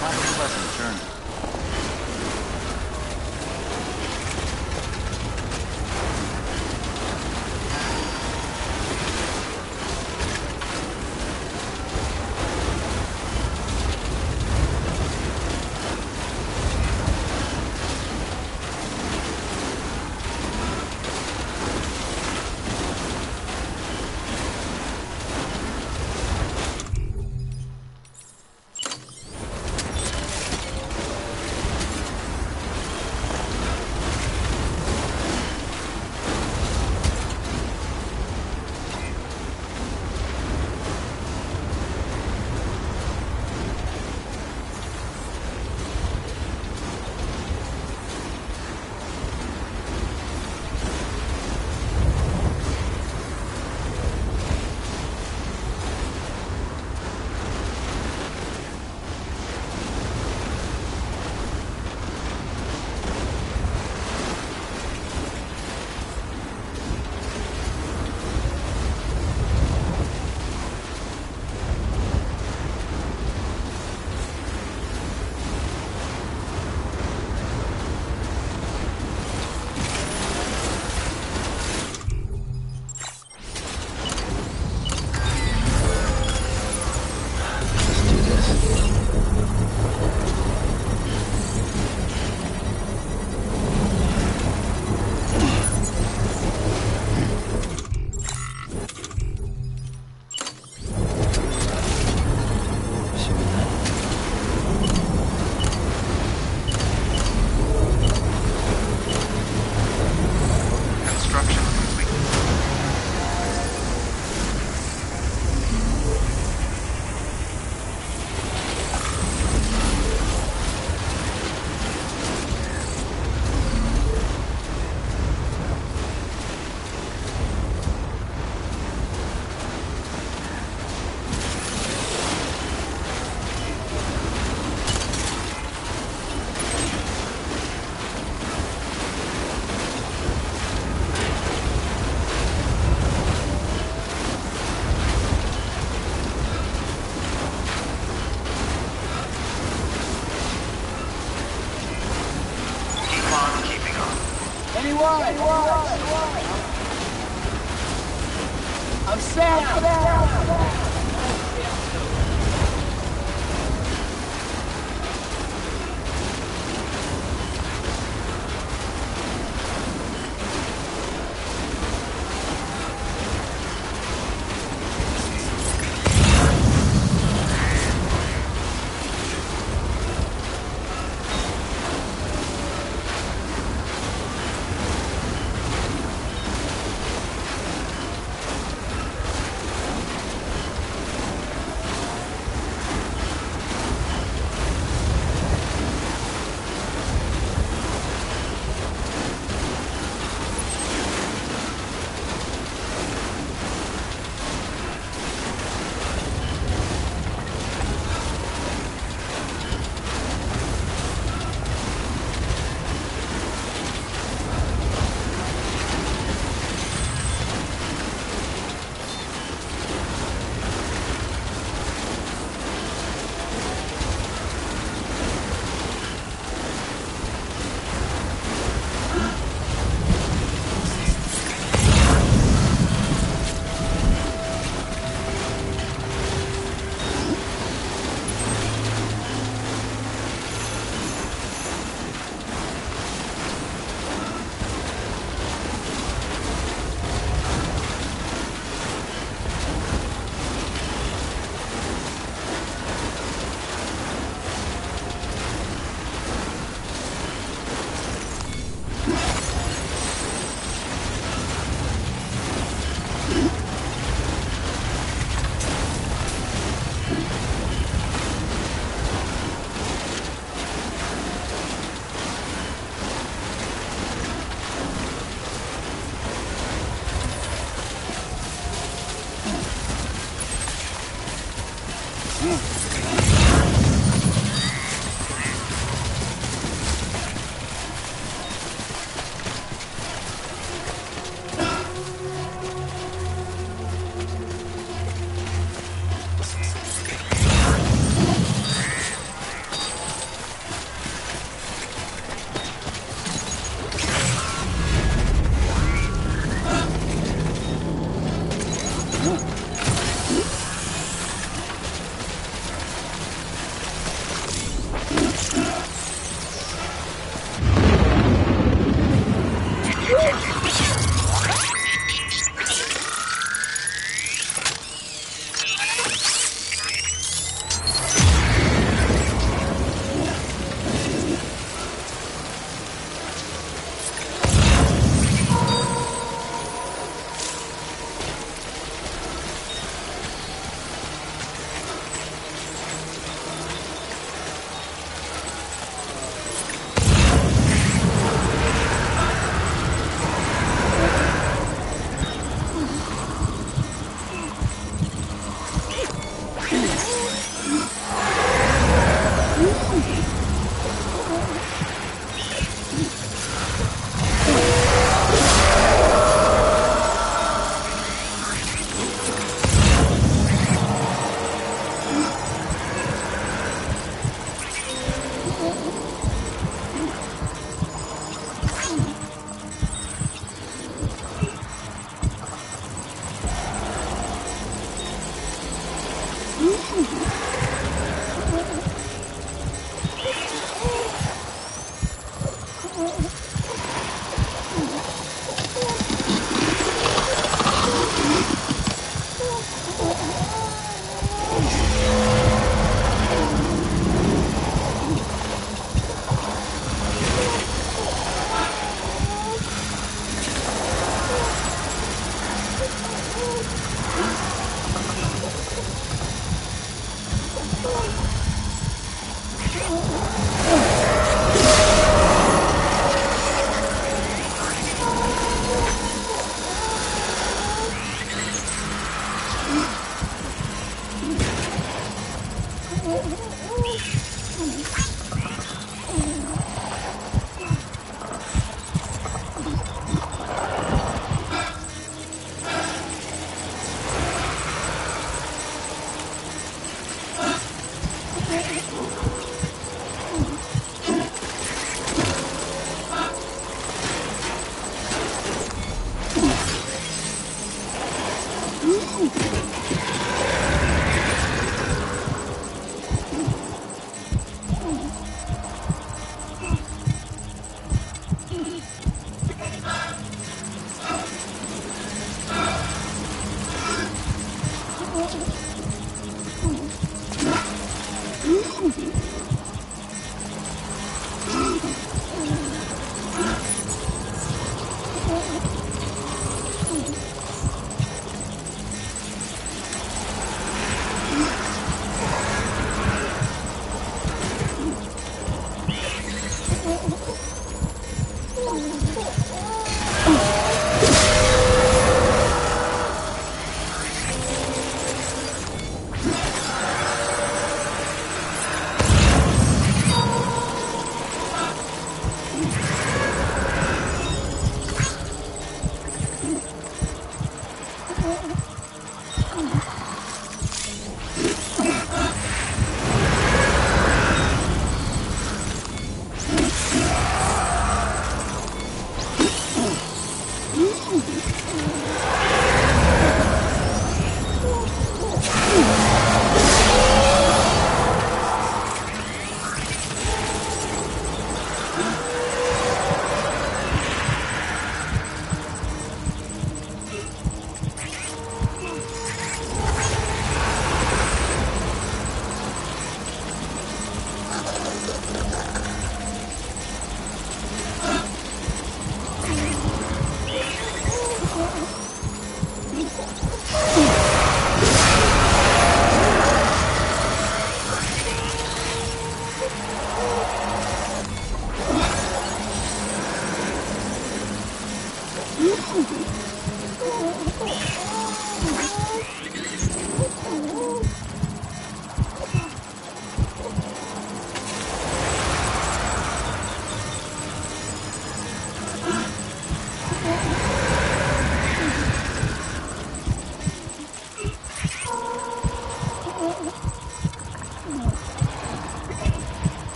Have a pleasant journey. I'm Sam!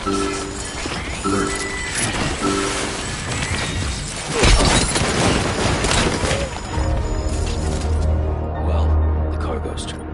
Well, the cargo's turn.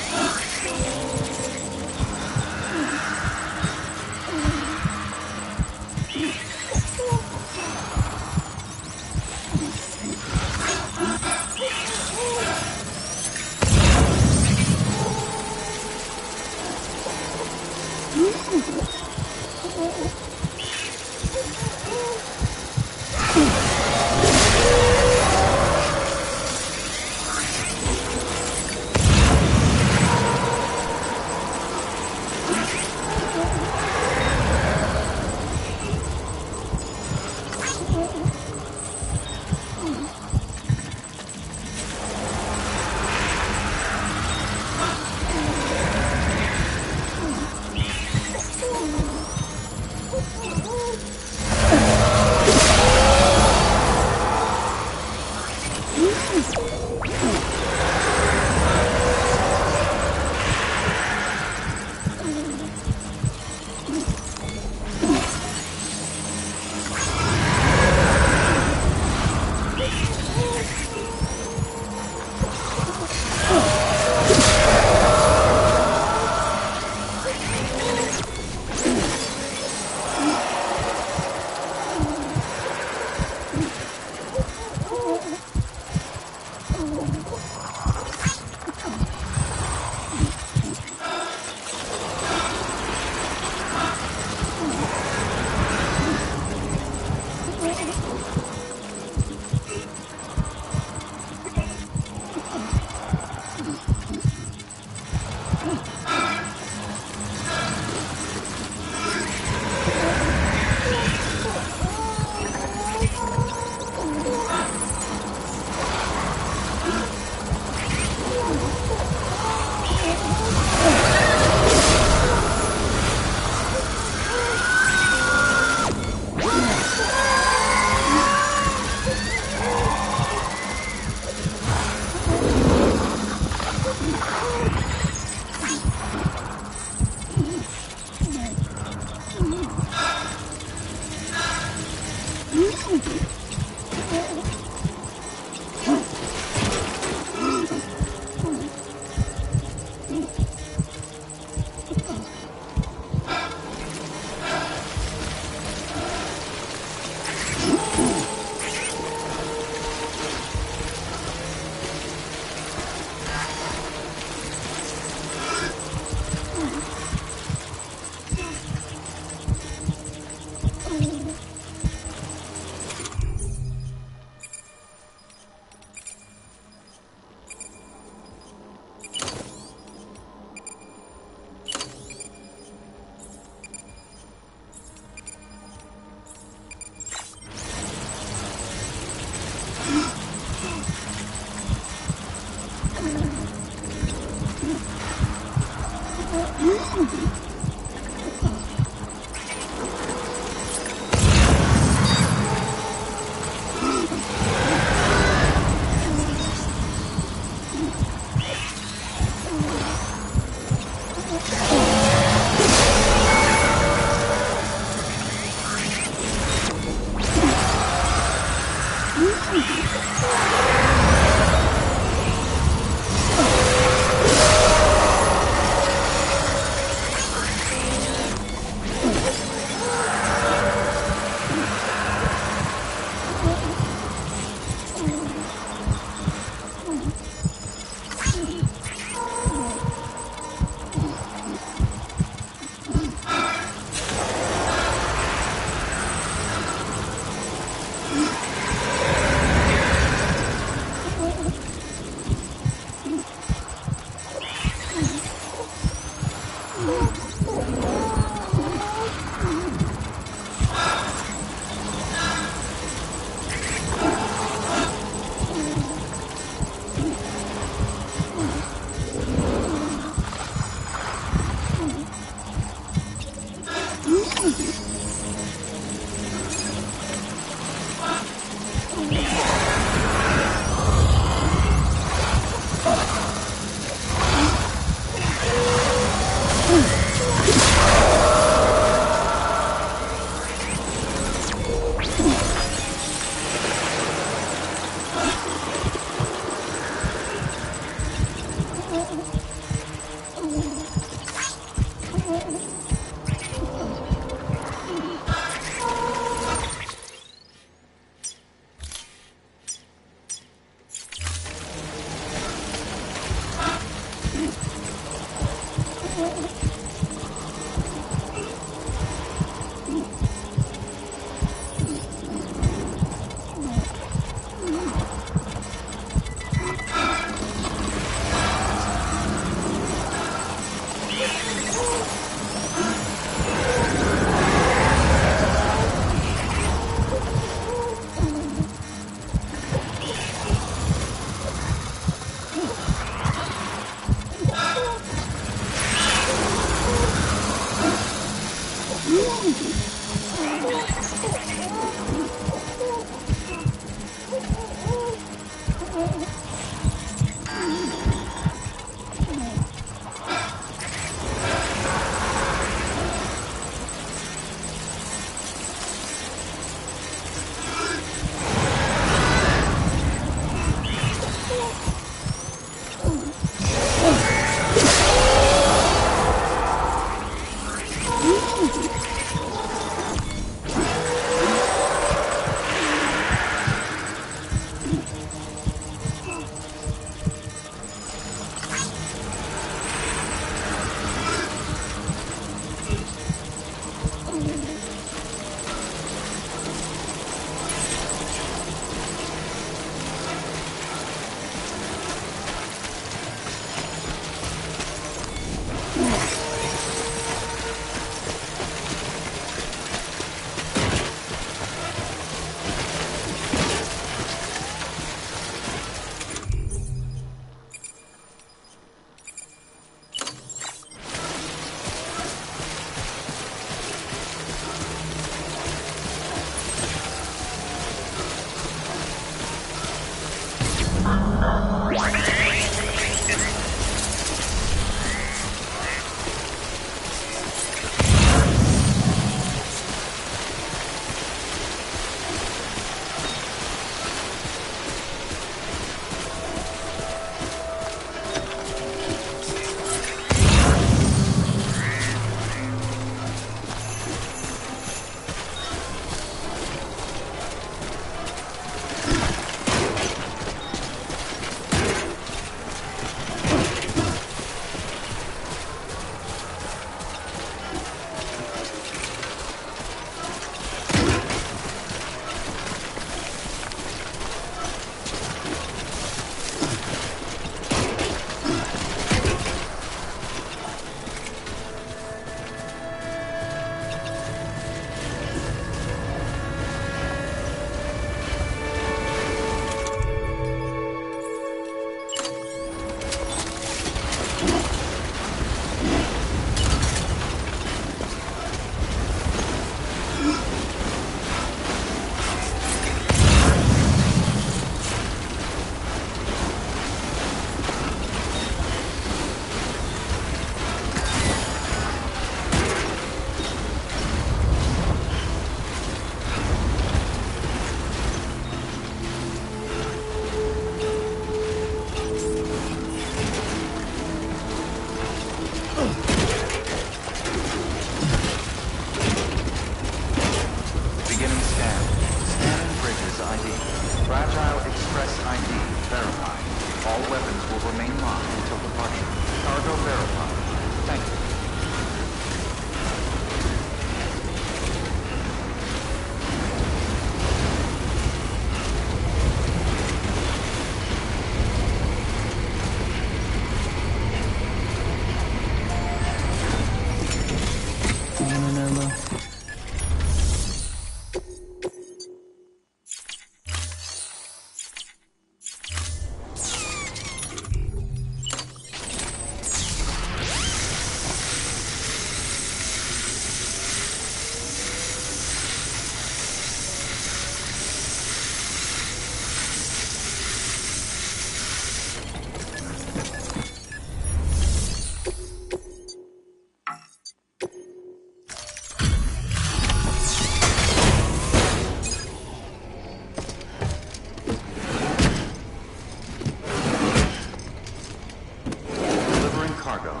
cargo.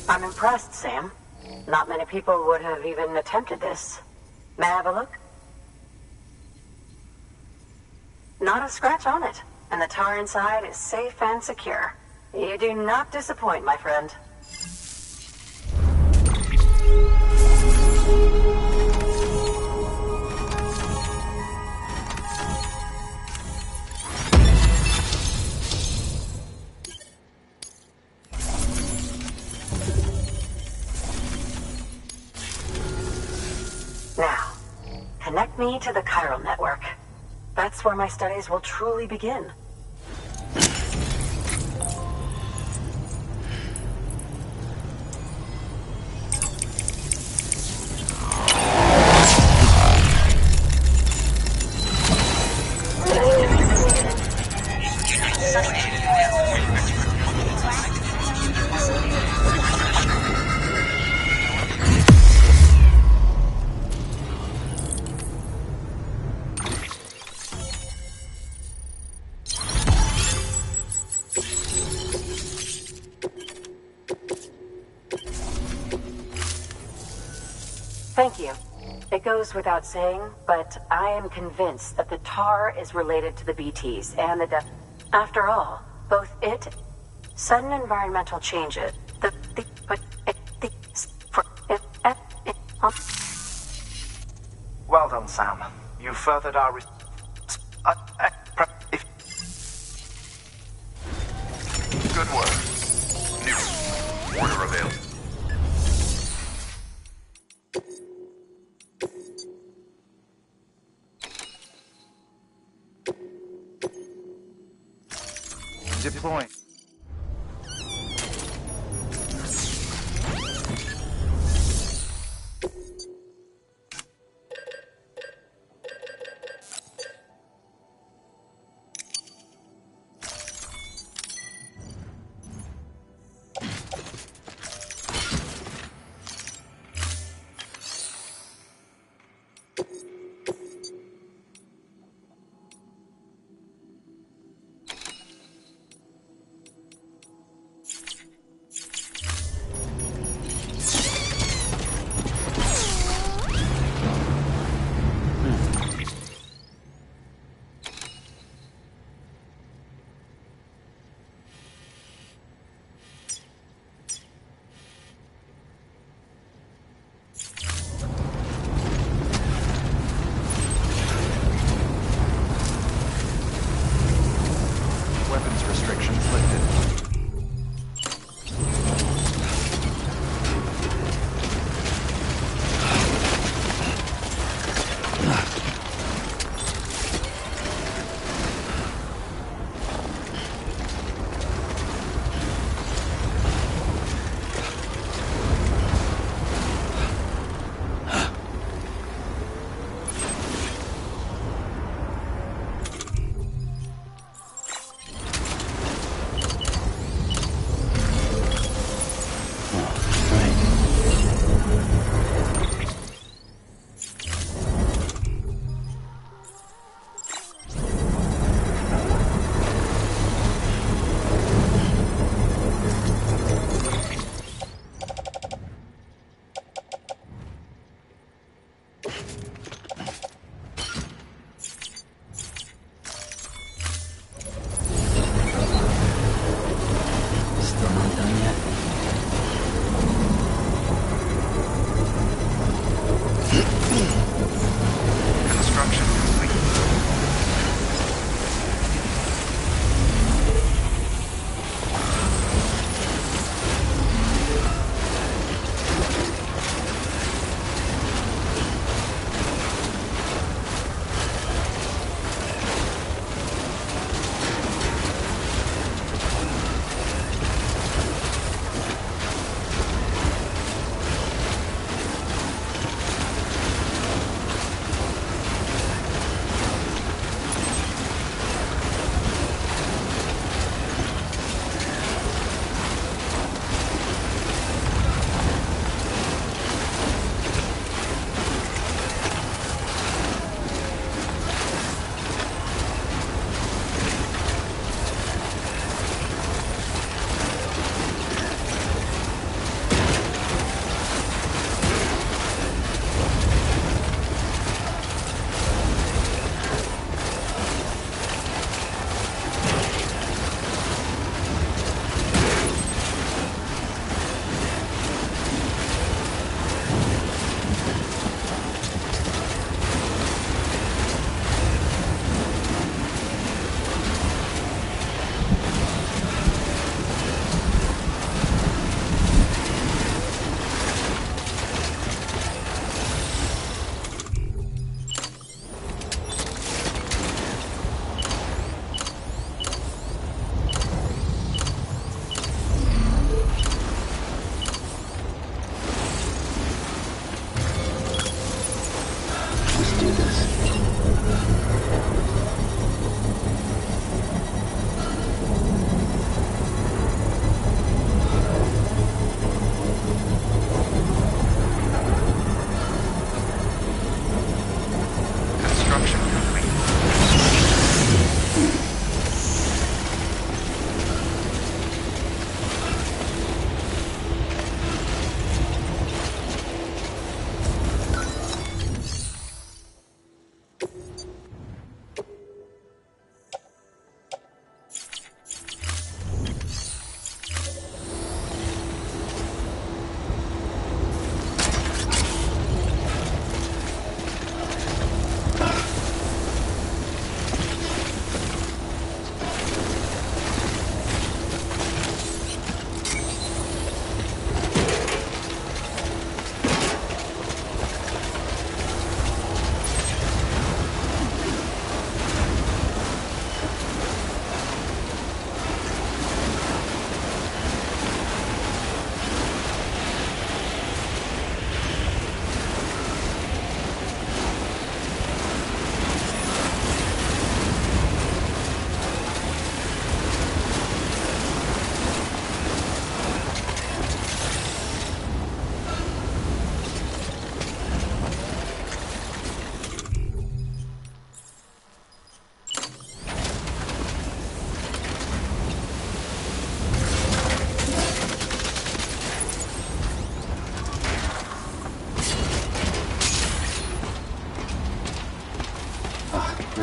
I'm impressed, Sam. Not many people would have even attempted this. May I have a look? Not a scratch on it, and the tar inside is safe and secure. You do not disappoint, my friend. Now, connect me to the Chiral network. That's where my studies will truly begin. Thank you. It goes without saying, but I am convinced that the tar is related to the BTs and the death. After all, both it, sudden environmental changes, Well done, Sam. You furthered our Good work. New. Order available. Deploying.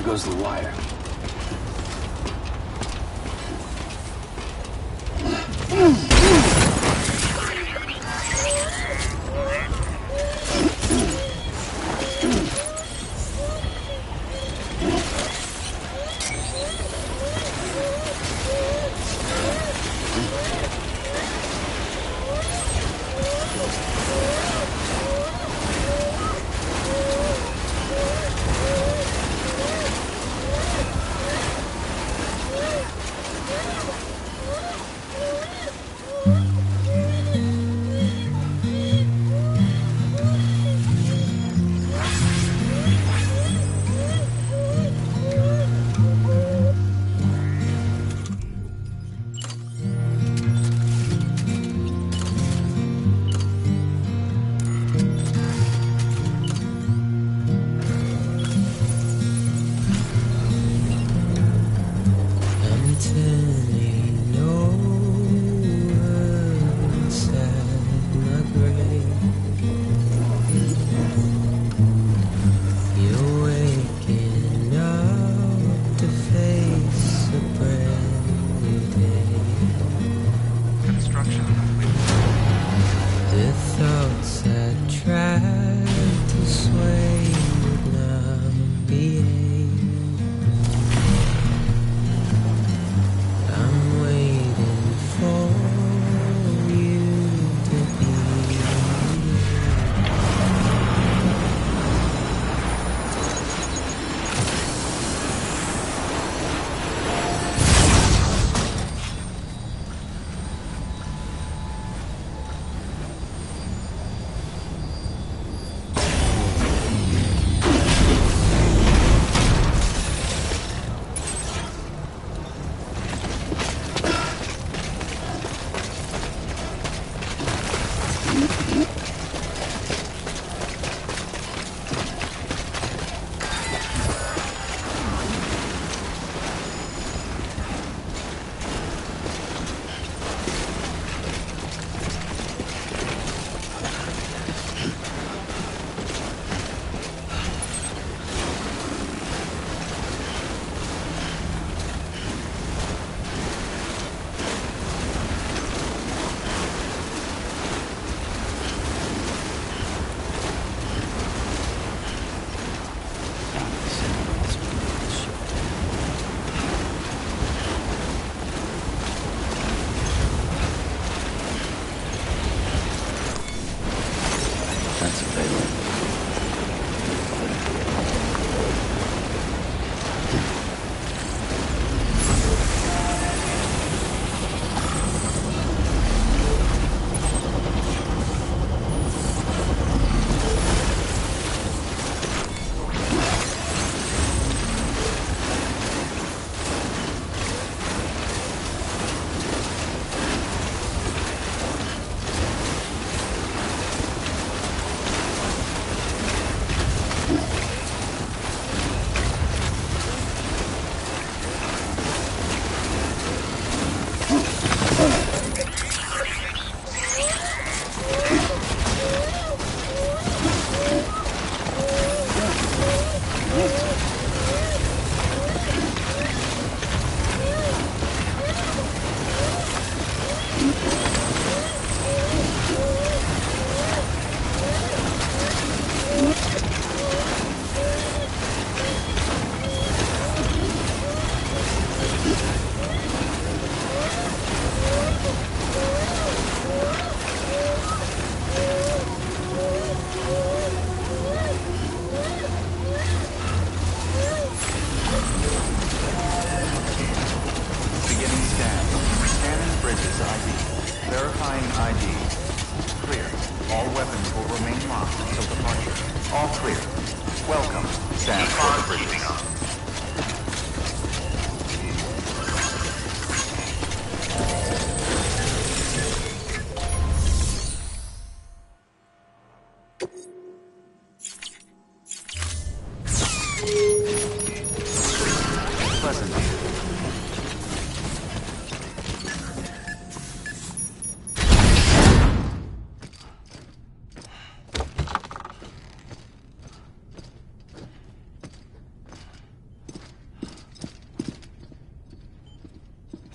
goes the wire.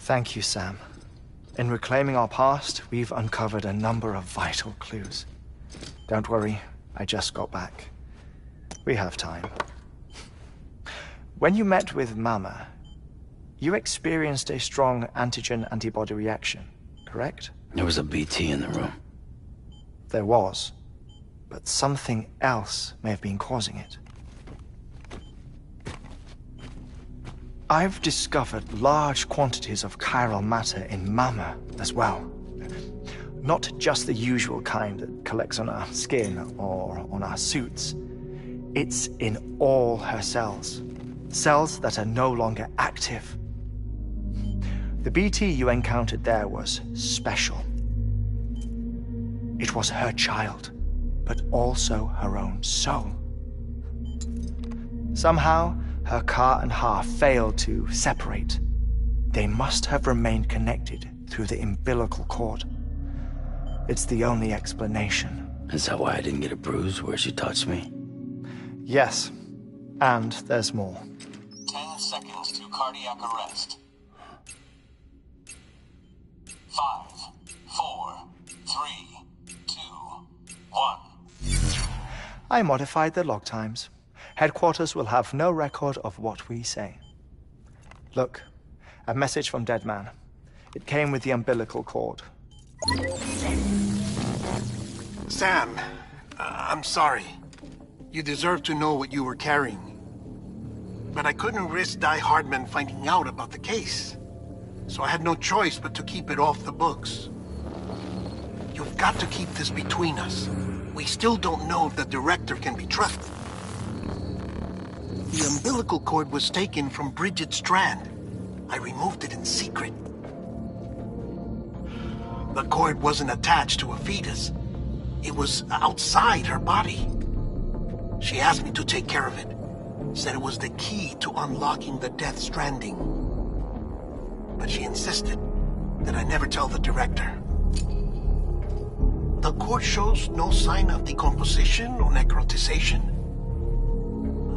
Thank you, Sam. In reclaiming our past, we've uncovered a number of vital clues. Don't worry, I just got back. We have time. When you met with Mama, you experienced a strong antigen-antibody reaction, correct? There was a BT in the room. There was, but something else may have been causing it. I've discovered large quantities of chiral matter in Mama as well. Not just the usual kind that collects on our skin or on our suits. It's in all her cells. Cells that are no longer active. The BT you encountered there was special. It was her child, but also her own soul. Somehow, her car and half failed to separate. They must have remained connected through the umbilical cord. It's the only explanation. Is that why I didn't get a bruise where she touched me? Yes, and there's more. 10 seconds to cardiac arrest. 5, 4, 3, 2, 1. I modified the log times. Headquarters will have no record of what we say. Look, a message from Dead Man. It came with the umbilical cord. Sam, I'm sorry. You deserve to know what you were carrying. But I couldn't risk Heartman finding out about the case. So I had no choice but to keep it off the books. You've got to keep this between us. We still don't know if the director can be trusted. The umbilical cord was taken from Bridget Strand. I removed it in secret. The cord wasn't attached to a fetus. It was outside her body. She asked me to take care of it. Said it was the key to unlocking the Death Stranding. But she insisted that I never tell the director. The cord shows no sign of decomposition or necrotization.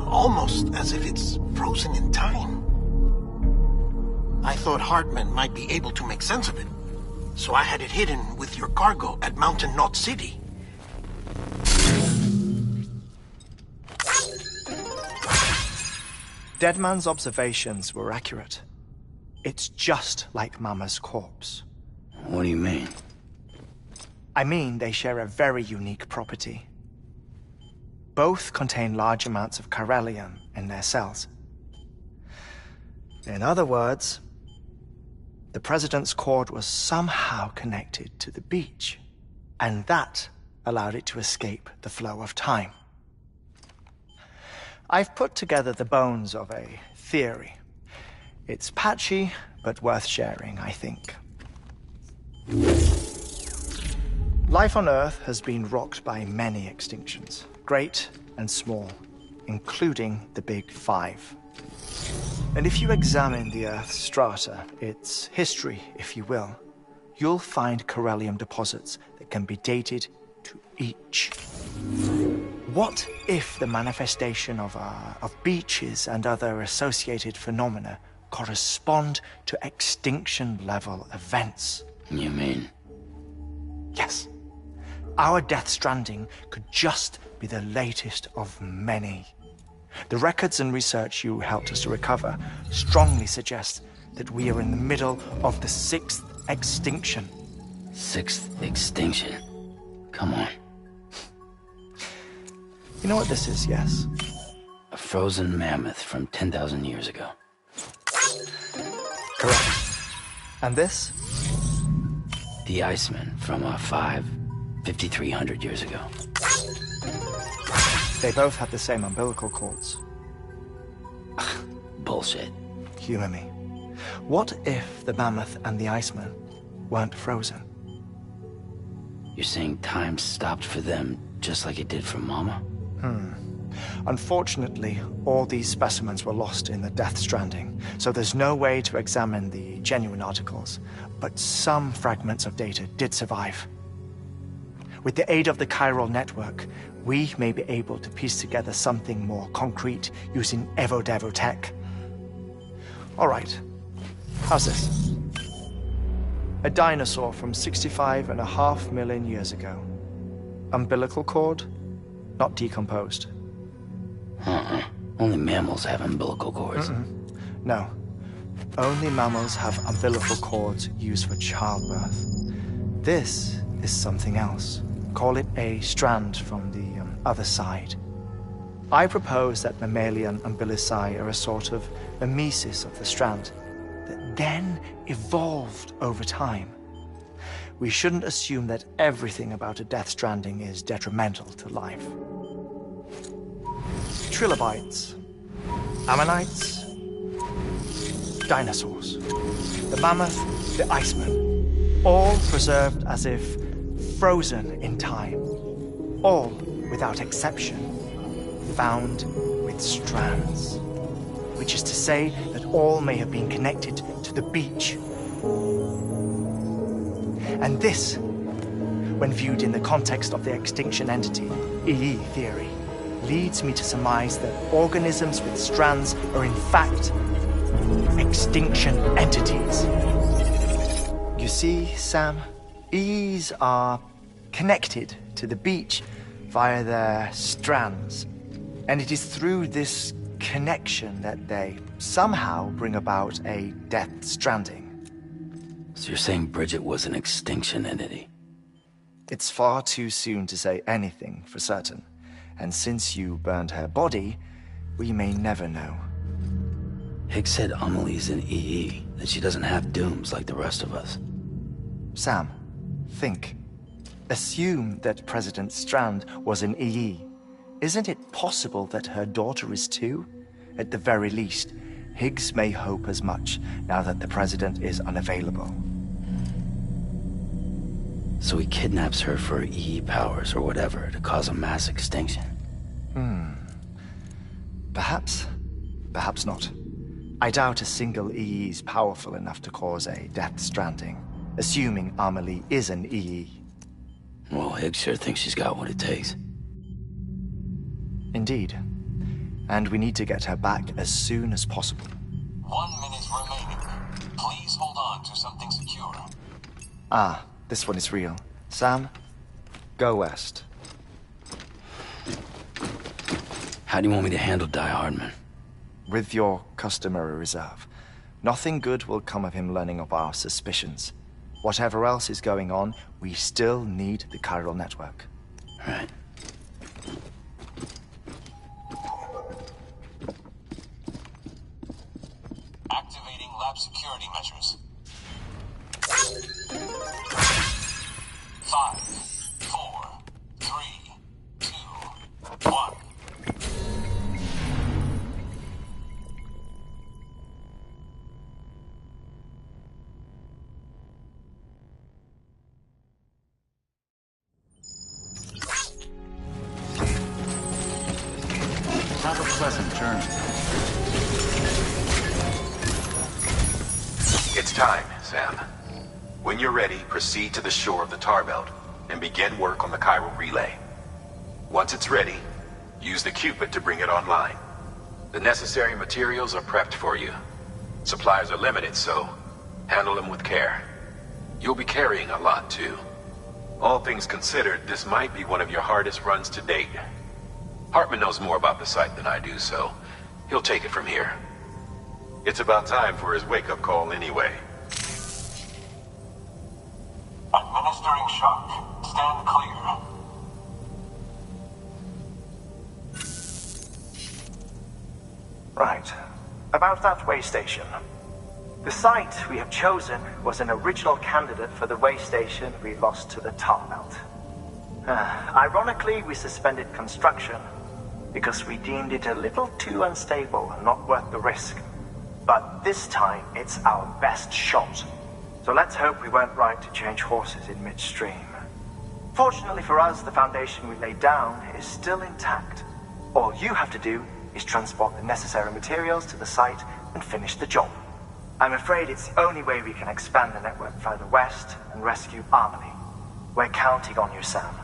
Almost as if it's frozen in time. I thought Heartman might be able to make sense of it, so I had it hidden with your cargo at Mountain Knot City. Deadman's observations were accurate. It's just like Mama's corpse. What do you mean? I mean they share a very unique property. Both contain large amounts of chiralium in their cells. In other words, the President's cord was somehow connected to the beach, and that allowed it to escape the flow of time. I've put together the bones of a theory. It's patchy, but worth sharing, I think. Life on Earth has been rocked by many extinctions, great and small, including the Big Five. And if you examine the Earth's strata, its history, if you will, you'll find chiralium deposits that can be dated to each. What if the manifestation of beaches and other associated phenomena correspond to extinction-level events? You mean? Yes. Our Death Stranding could just be the latest of many. The records and research you helped us to recover strongly suggest that we are in the middle of the 6th extinction. 6th extinction? Come on. You know what this is, yes? A frozen mammoth from 10,000 years ago. Correct. And this? The Iceman from 5,300 years ago. They both have the same umbilical cords. Bullshit. Humor me. What if the mammoth and the Iceman weren't frozen? You're saying time stopped for them just like it did for Mama? Unfortunately, all these specimens were lost in the Death Stranding, so there's no way to examine the genuine articles, but some fragments of data did survive. With the aid of the Chiral network, we may be able to piece together something more concrete using Evo-devo tech. All right, how's this? A dinosaur from 65.5 million years ago. Umbilical cord, not decomposed. Only mammals have umbilical cords. No. Only mammals have umbilical cords used for childbirth. This is something else. Call it a strand from the other side. I propose that mammalian umbilici are a sort of mimesis of the strand that then evolved over time. We shouldn't assume that everything about a death stranding is detrimental to life. Trilobites, Ammonites, dinosaurs, the mammoth, the iceman, all preserved as if frozen in time, all, without exception, found with strands, which is to say that all may have been connected to the beach. And this, when viewed in the context of the extinction entity, EE theory, leads me to surmise that organisms with strands are in fact extinction entities. You see, Sam, EEs are connected to the beach via their strands. And it is through this connection that they somehow bring about a death stranding. So you're saying Bridget was an extinction entity? It's far too soon to say anything for certain. And since you burned her body, we may never know. Higgs said Amelie's an EE, that she doesn't have dooms like the rest of us. Sam, think. Assume that President Strand was an EE. Isn't it possible that her daughter is too? At the very least, Higgs may hope as much now that the President is unavailable. So he kidnaps her for EE powers or whatever to cause a mass extinction. Perhaps. Perhaps not. I doubt a single EE is powerful enough to cause a death stranding, assuming Amelie is an EE. Well, Higgs sure thinks she's got what it takes. Indeed. And we need to get her back as soon as possible. 1 minute remaining. Please hold on to something secure. Ah, this one is real. Sam, go west. How do you want me to handle Die Hardman? With your customary reserve. Nothing good will come of him learning of our suspicions. Whatever else is going on, we still need the chiral network. Right. Activating lab security measures. 5, 4, 3, 2, 1. Have a pleasant journey. It's time, Sam. When you're ready, proceed to the shore of the tar belt and begin work on the chiral relay. Once it's ready, use the Cupid to bring it online. The necessary materials are prepped for you. Supplies are limited, so handle them with care. You'll be carrying a lot, too. All things considered, this might be one of your hardest runs to date. Heartman knows more about the site than I do, so he'll take it from here. It's about time for his wake-up call anyway. Administering shock. Stand clear. Right. About that way station. The site we have chosen was an original candidate for the way station we lost to the tar belt. Ironically, we suspended construction because we deemed it a little too unstable and not worth the risk. But this time, it's our best shot. So let's hope we weren't right to change horses in midstream. Fortunately for us, the foundation we laid down is still intact. All you have to do is transport the necessary materials to the site and finish the job. I'm afraid it's the only way we can expand the network further west and rescue Amelie. We're counting on you, Sam.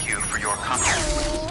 Thank you for your contact.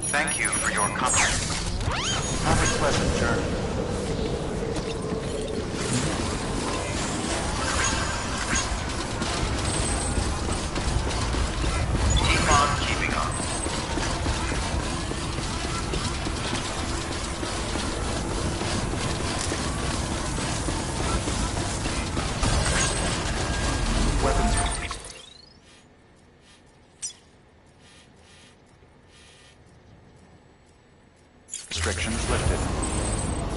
Thank you for your contact. Have a pleasant journey. Keep on keeping on. Weapons restrictions lifted.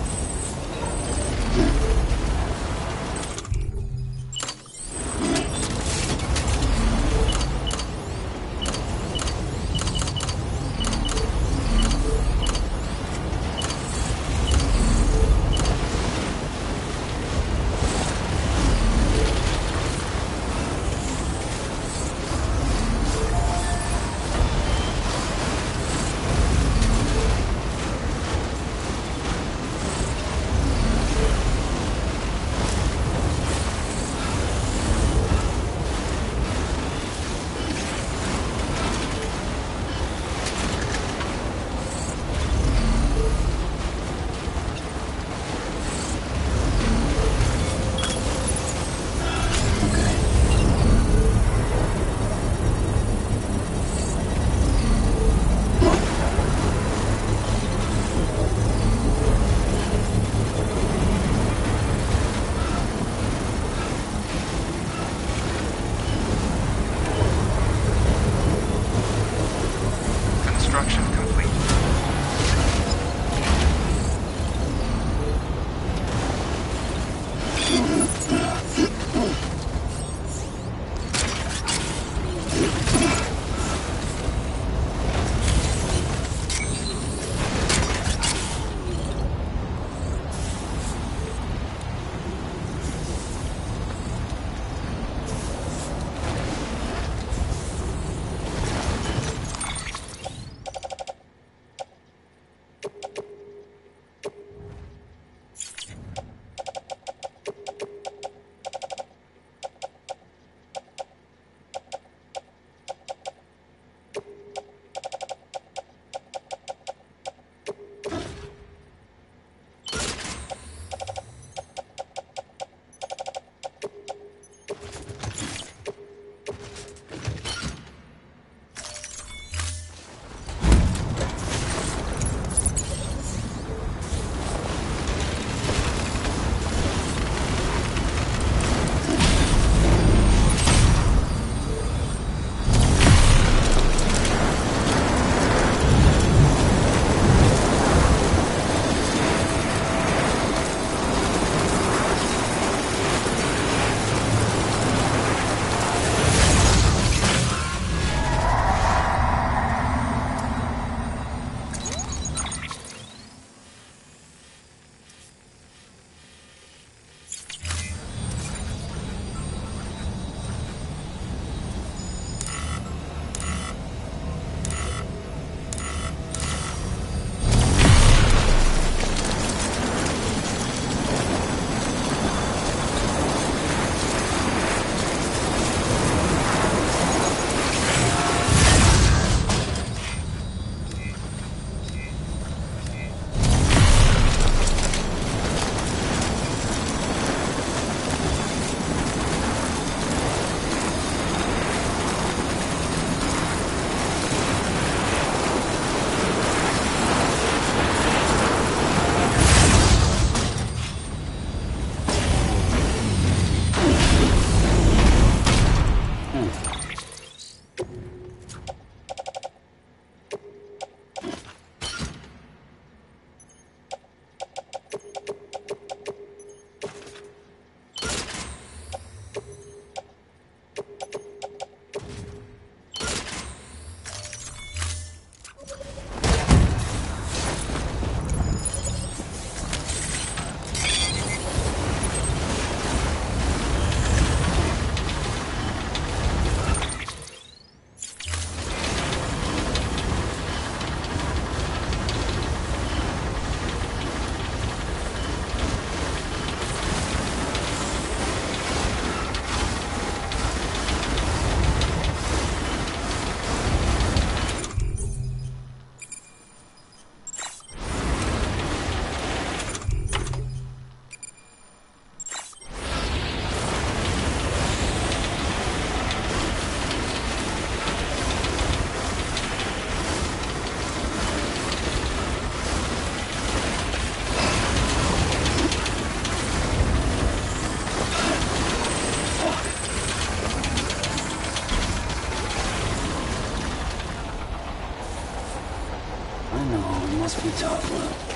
must be top low.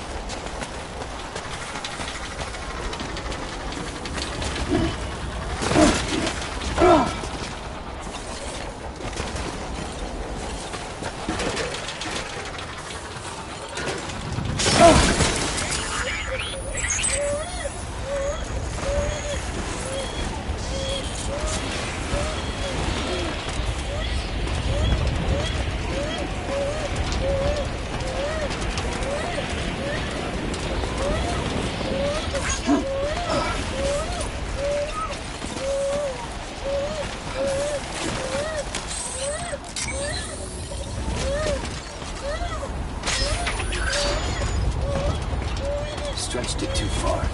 Stretched it too far.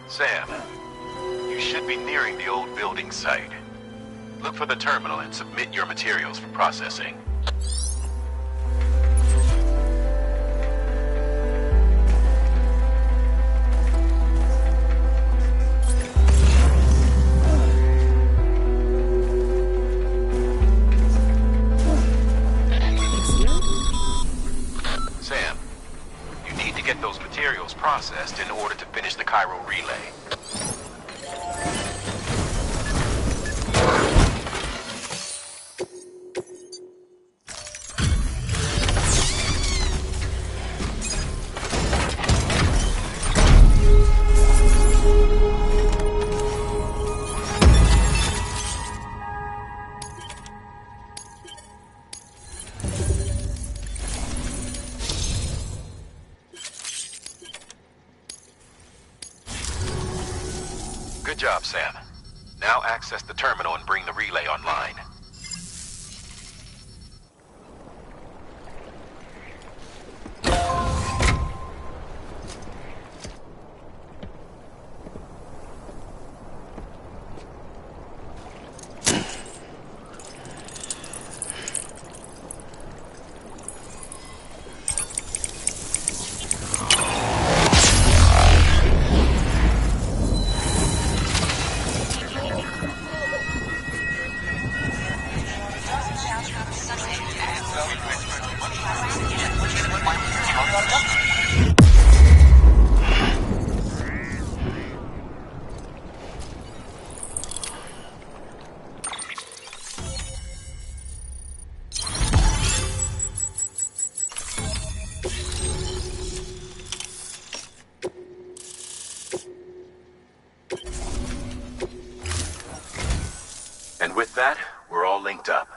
Sam, you should be nearing the old building site. Look for the terminal and submit your materials for processing. Sam, you need to get those materials processed in order to finish the Chiral relay. Good job, Sam. Now access the terminal and bring the relay online. And with that, we're all linked up.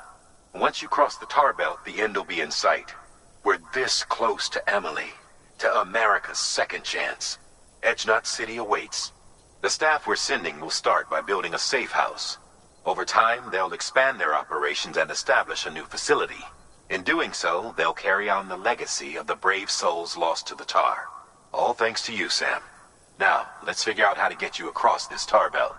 Once you cross the tar belt, the end will be in sight. We're this close to Emily, to America's second chance. Edgenut City awaits. The staff we're sending will start by building a safe house. Over time, they'll expand their operations and establish a new facility. In doing so, they'll carry on the legacy of the brave souls lost to the tar. All thanks to you, Sam. Now, let's figure out how to get you across this tar belt.